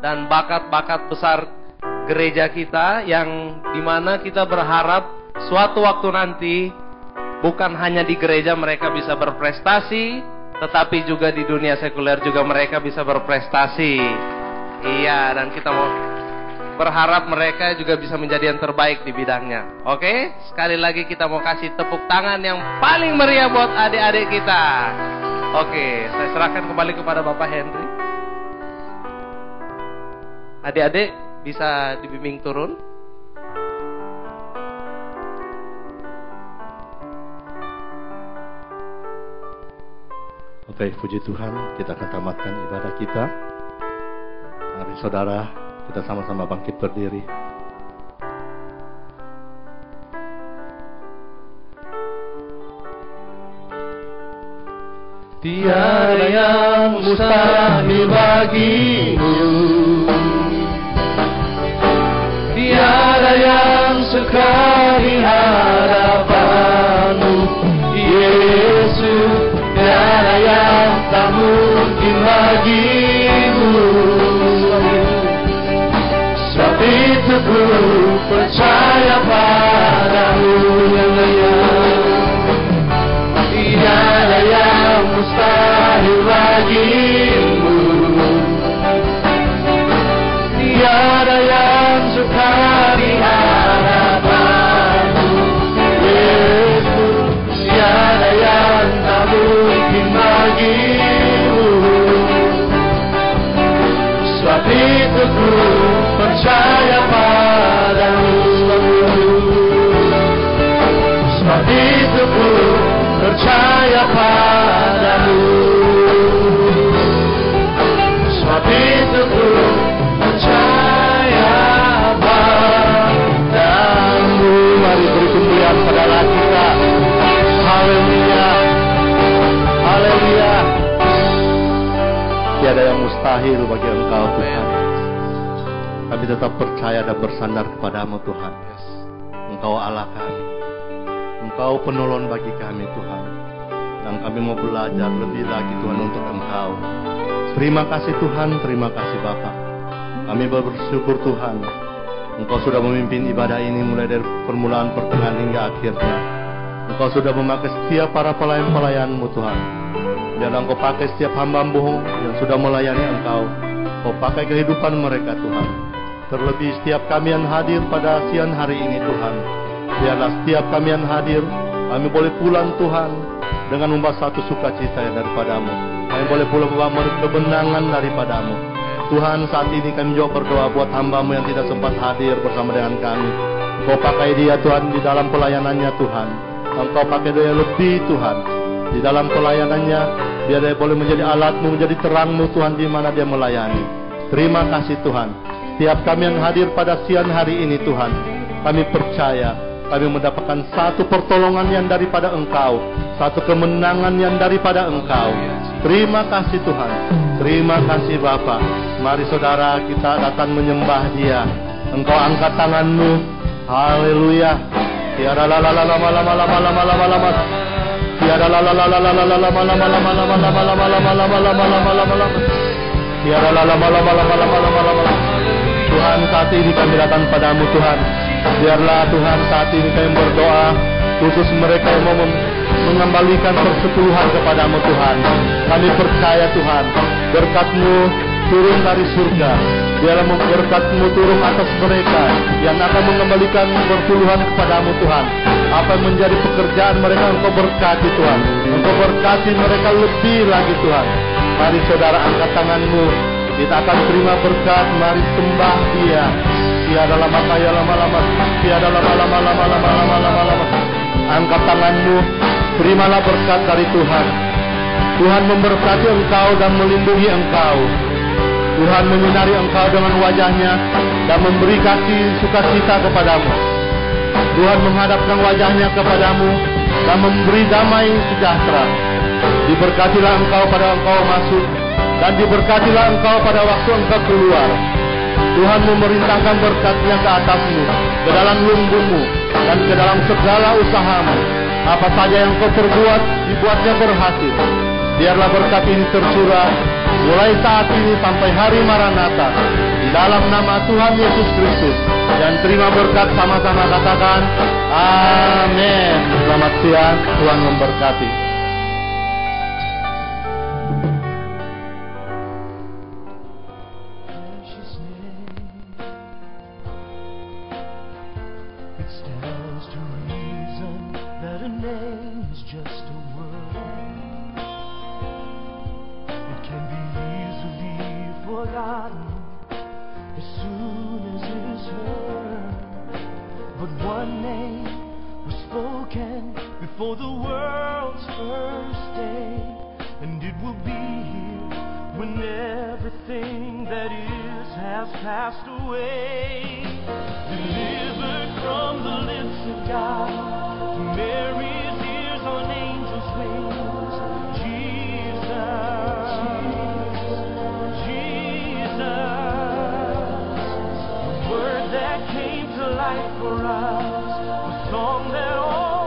dan bakat-bakat besar gereja kita, yang dimana kita berharap suatu waktu nanti bukan hanya di gereja mereka bisa berprestasi, tetapi juga di dunia sekuler juga mereka bisa berprestasi. Iya, dan kita mau berharap mereka juga bisa menjadi yang terbaik di bidangnya. Oke, sekali lagi kita mau kasih tepuk tangan yang paling meriah buat adik-adik kita. Oke, saya serahkan kembali kepada Bapak Henry. Adik-adik bisa dibimbing turun. Oke, puji Tuhan, kita akan tamatkan ibadah kita. Mari saudara, kita sama-sama bangkit berdiri. Tiada yang mustahil bagimu, tiada yang sukar di hadapanmu, Yesus. Tiada yang tak mungkin bagimu. Sebab itu ku percaya padamu. Tiada yang mustahil bagimu, tiada yang sukar di hadapanmu, Yesus. Tiada yang tak mungkin bagimu. Sebab itu ku percaya padamu. Sebab itu ku percaya padamu. Sebab itu ku percaya padamu. Mari beri kemuliaan pada Allah kita. Haleluya. Haleluya. Tiada yang mustahil bagi Engkau, Tuhan. Kami tetap percaya dan bersandar kepadamu, Tuhan. Engkau Allah kami. Engkau penolong bagi kami, Tuhan. Dan kami mau belajar lebih lagi, Tuhan, untuk Engkau. Terima kasih, Tuhan. Terima kasih, Bapa. Kami bersyukur, Tuhan. Engkau sudah memimpin ibadah ini mulai dari permulaan, pertengahan hingga akhirnya. Engkau sudah memakai setiap para pelayan-pelayan-Mu, Tuhan. Biarlah Engkau pakai setiap hamba-Mu yang sudah melayani Engkau. Engkau pakai kehidupan mereka, Tuhan. Terlebih setiap kami yang hadir pada siang hari ini, Tuhan. Biarlah setiap kami yang hadir, kami boleh pulang, Tuhan, dengan membawa satu sukacita yang daripada-Mu. Kami boleh pulang membawa kebenangan daripada-Mu. Tuhan, saat ini kami juga berdoa buat hamba-Mu yang tidak sempat hadir bersama dengan kami. Engkau pakai dia, Tuhan, di dalam pelayanannya, Tuhan. Engkau pakai dia lebih, Tuhan, di dalam pelayanannya. Biar dia boleh menjadi alat-Mu, menjadi terang-Mu, Tuhan, di mana dia melayani. Terima kasih, Tuhan. Setiap kami yang hadir pada siang hari ini, Tuhan, kami percaya kami mendapatkan satu pertolongan yang daripada Engkau, satu kemenangan yang daripada Engkau. Terima kasih, Tuhan. Terima kasih, Bapa. Mari saudara, kita datang menyembah Dia. Engkau angkat tangan-Mu. Haleluya. Tiada la la la la la la la la la la la la. Tiada la la la la la la la la la la la la la la. Tiada la la la la la la la la. Tuhan, saat ini kami datang padamu, Tuhan. Biarlah Tuhan, saat ini kami berdoa khusus mereka yang mau mengembalikan persepuluhan kepadamu, Tuhan. Kami percaya, Tuhan, berkat-Mu turun dari surga. Biarlah berkat-Mu turun atas mereka yang akan mengembalikan persepuluhan kepadamu, Tuhan. Apa yang menjadi pekerjaan mereka Engkau berkati Tuhan. Engkau berkati mereka lebih lagi Tuhan. Mari saudara angkat tanganmu. Kita akan terima berkat. Mari sembah Dia. Tiada lama kaya lama-lama. Tiada lama-lama. Angkat tanganmu. Terimalah berkat dari Tuhan. Tuhan memberkati engkau dan melindungi engkau. Tuhan menyinari engkau dengan wajahnya dan memberi kasih sukacita kepadamu. Tuhan menghadapkan wajahnya kepadamu dan memberi damai sejahtera. Diberkatilah engkau pada engkau masuk dan diberkatilah engkau pada waktu engkau keluar. Tuhan memerintahkan berkat-Nya ke atasmu, ke dalam lumbungmu dan ke dalam segala usahamu. Apa saja yang kau perbuat, dibuatnya berhasil. Biarlah berkat ini tercurah mulai saat ini sampai hari Maranatha di dalam nama Tuhan Yesus Kristus. Dan terima berkat sama-sama katakan amin. Selamat siang, Tuhan memberkati. For us, a song that all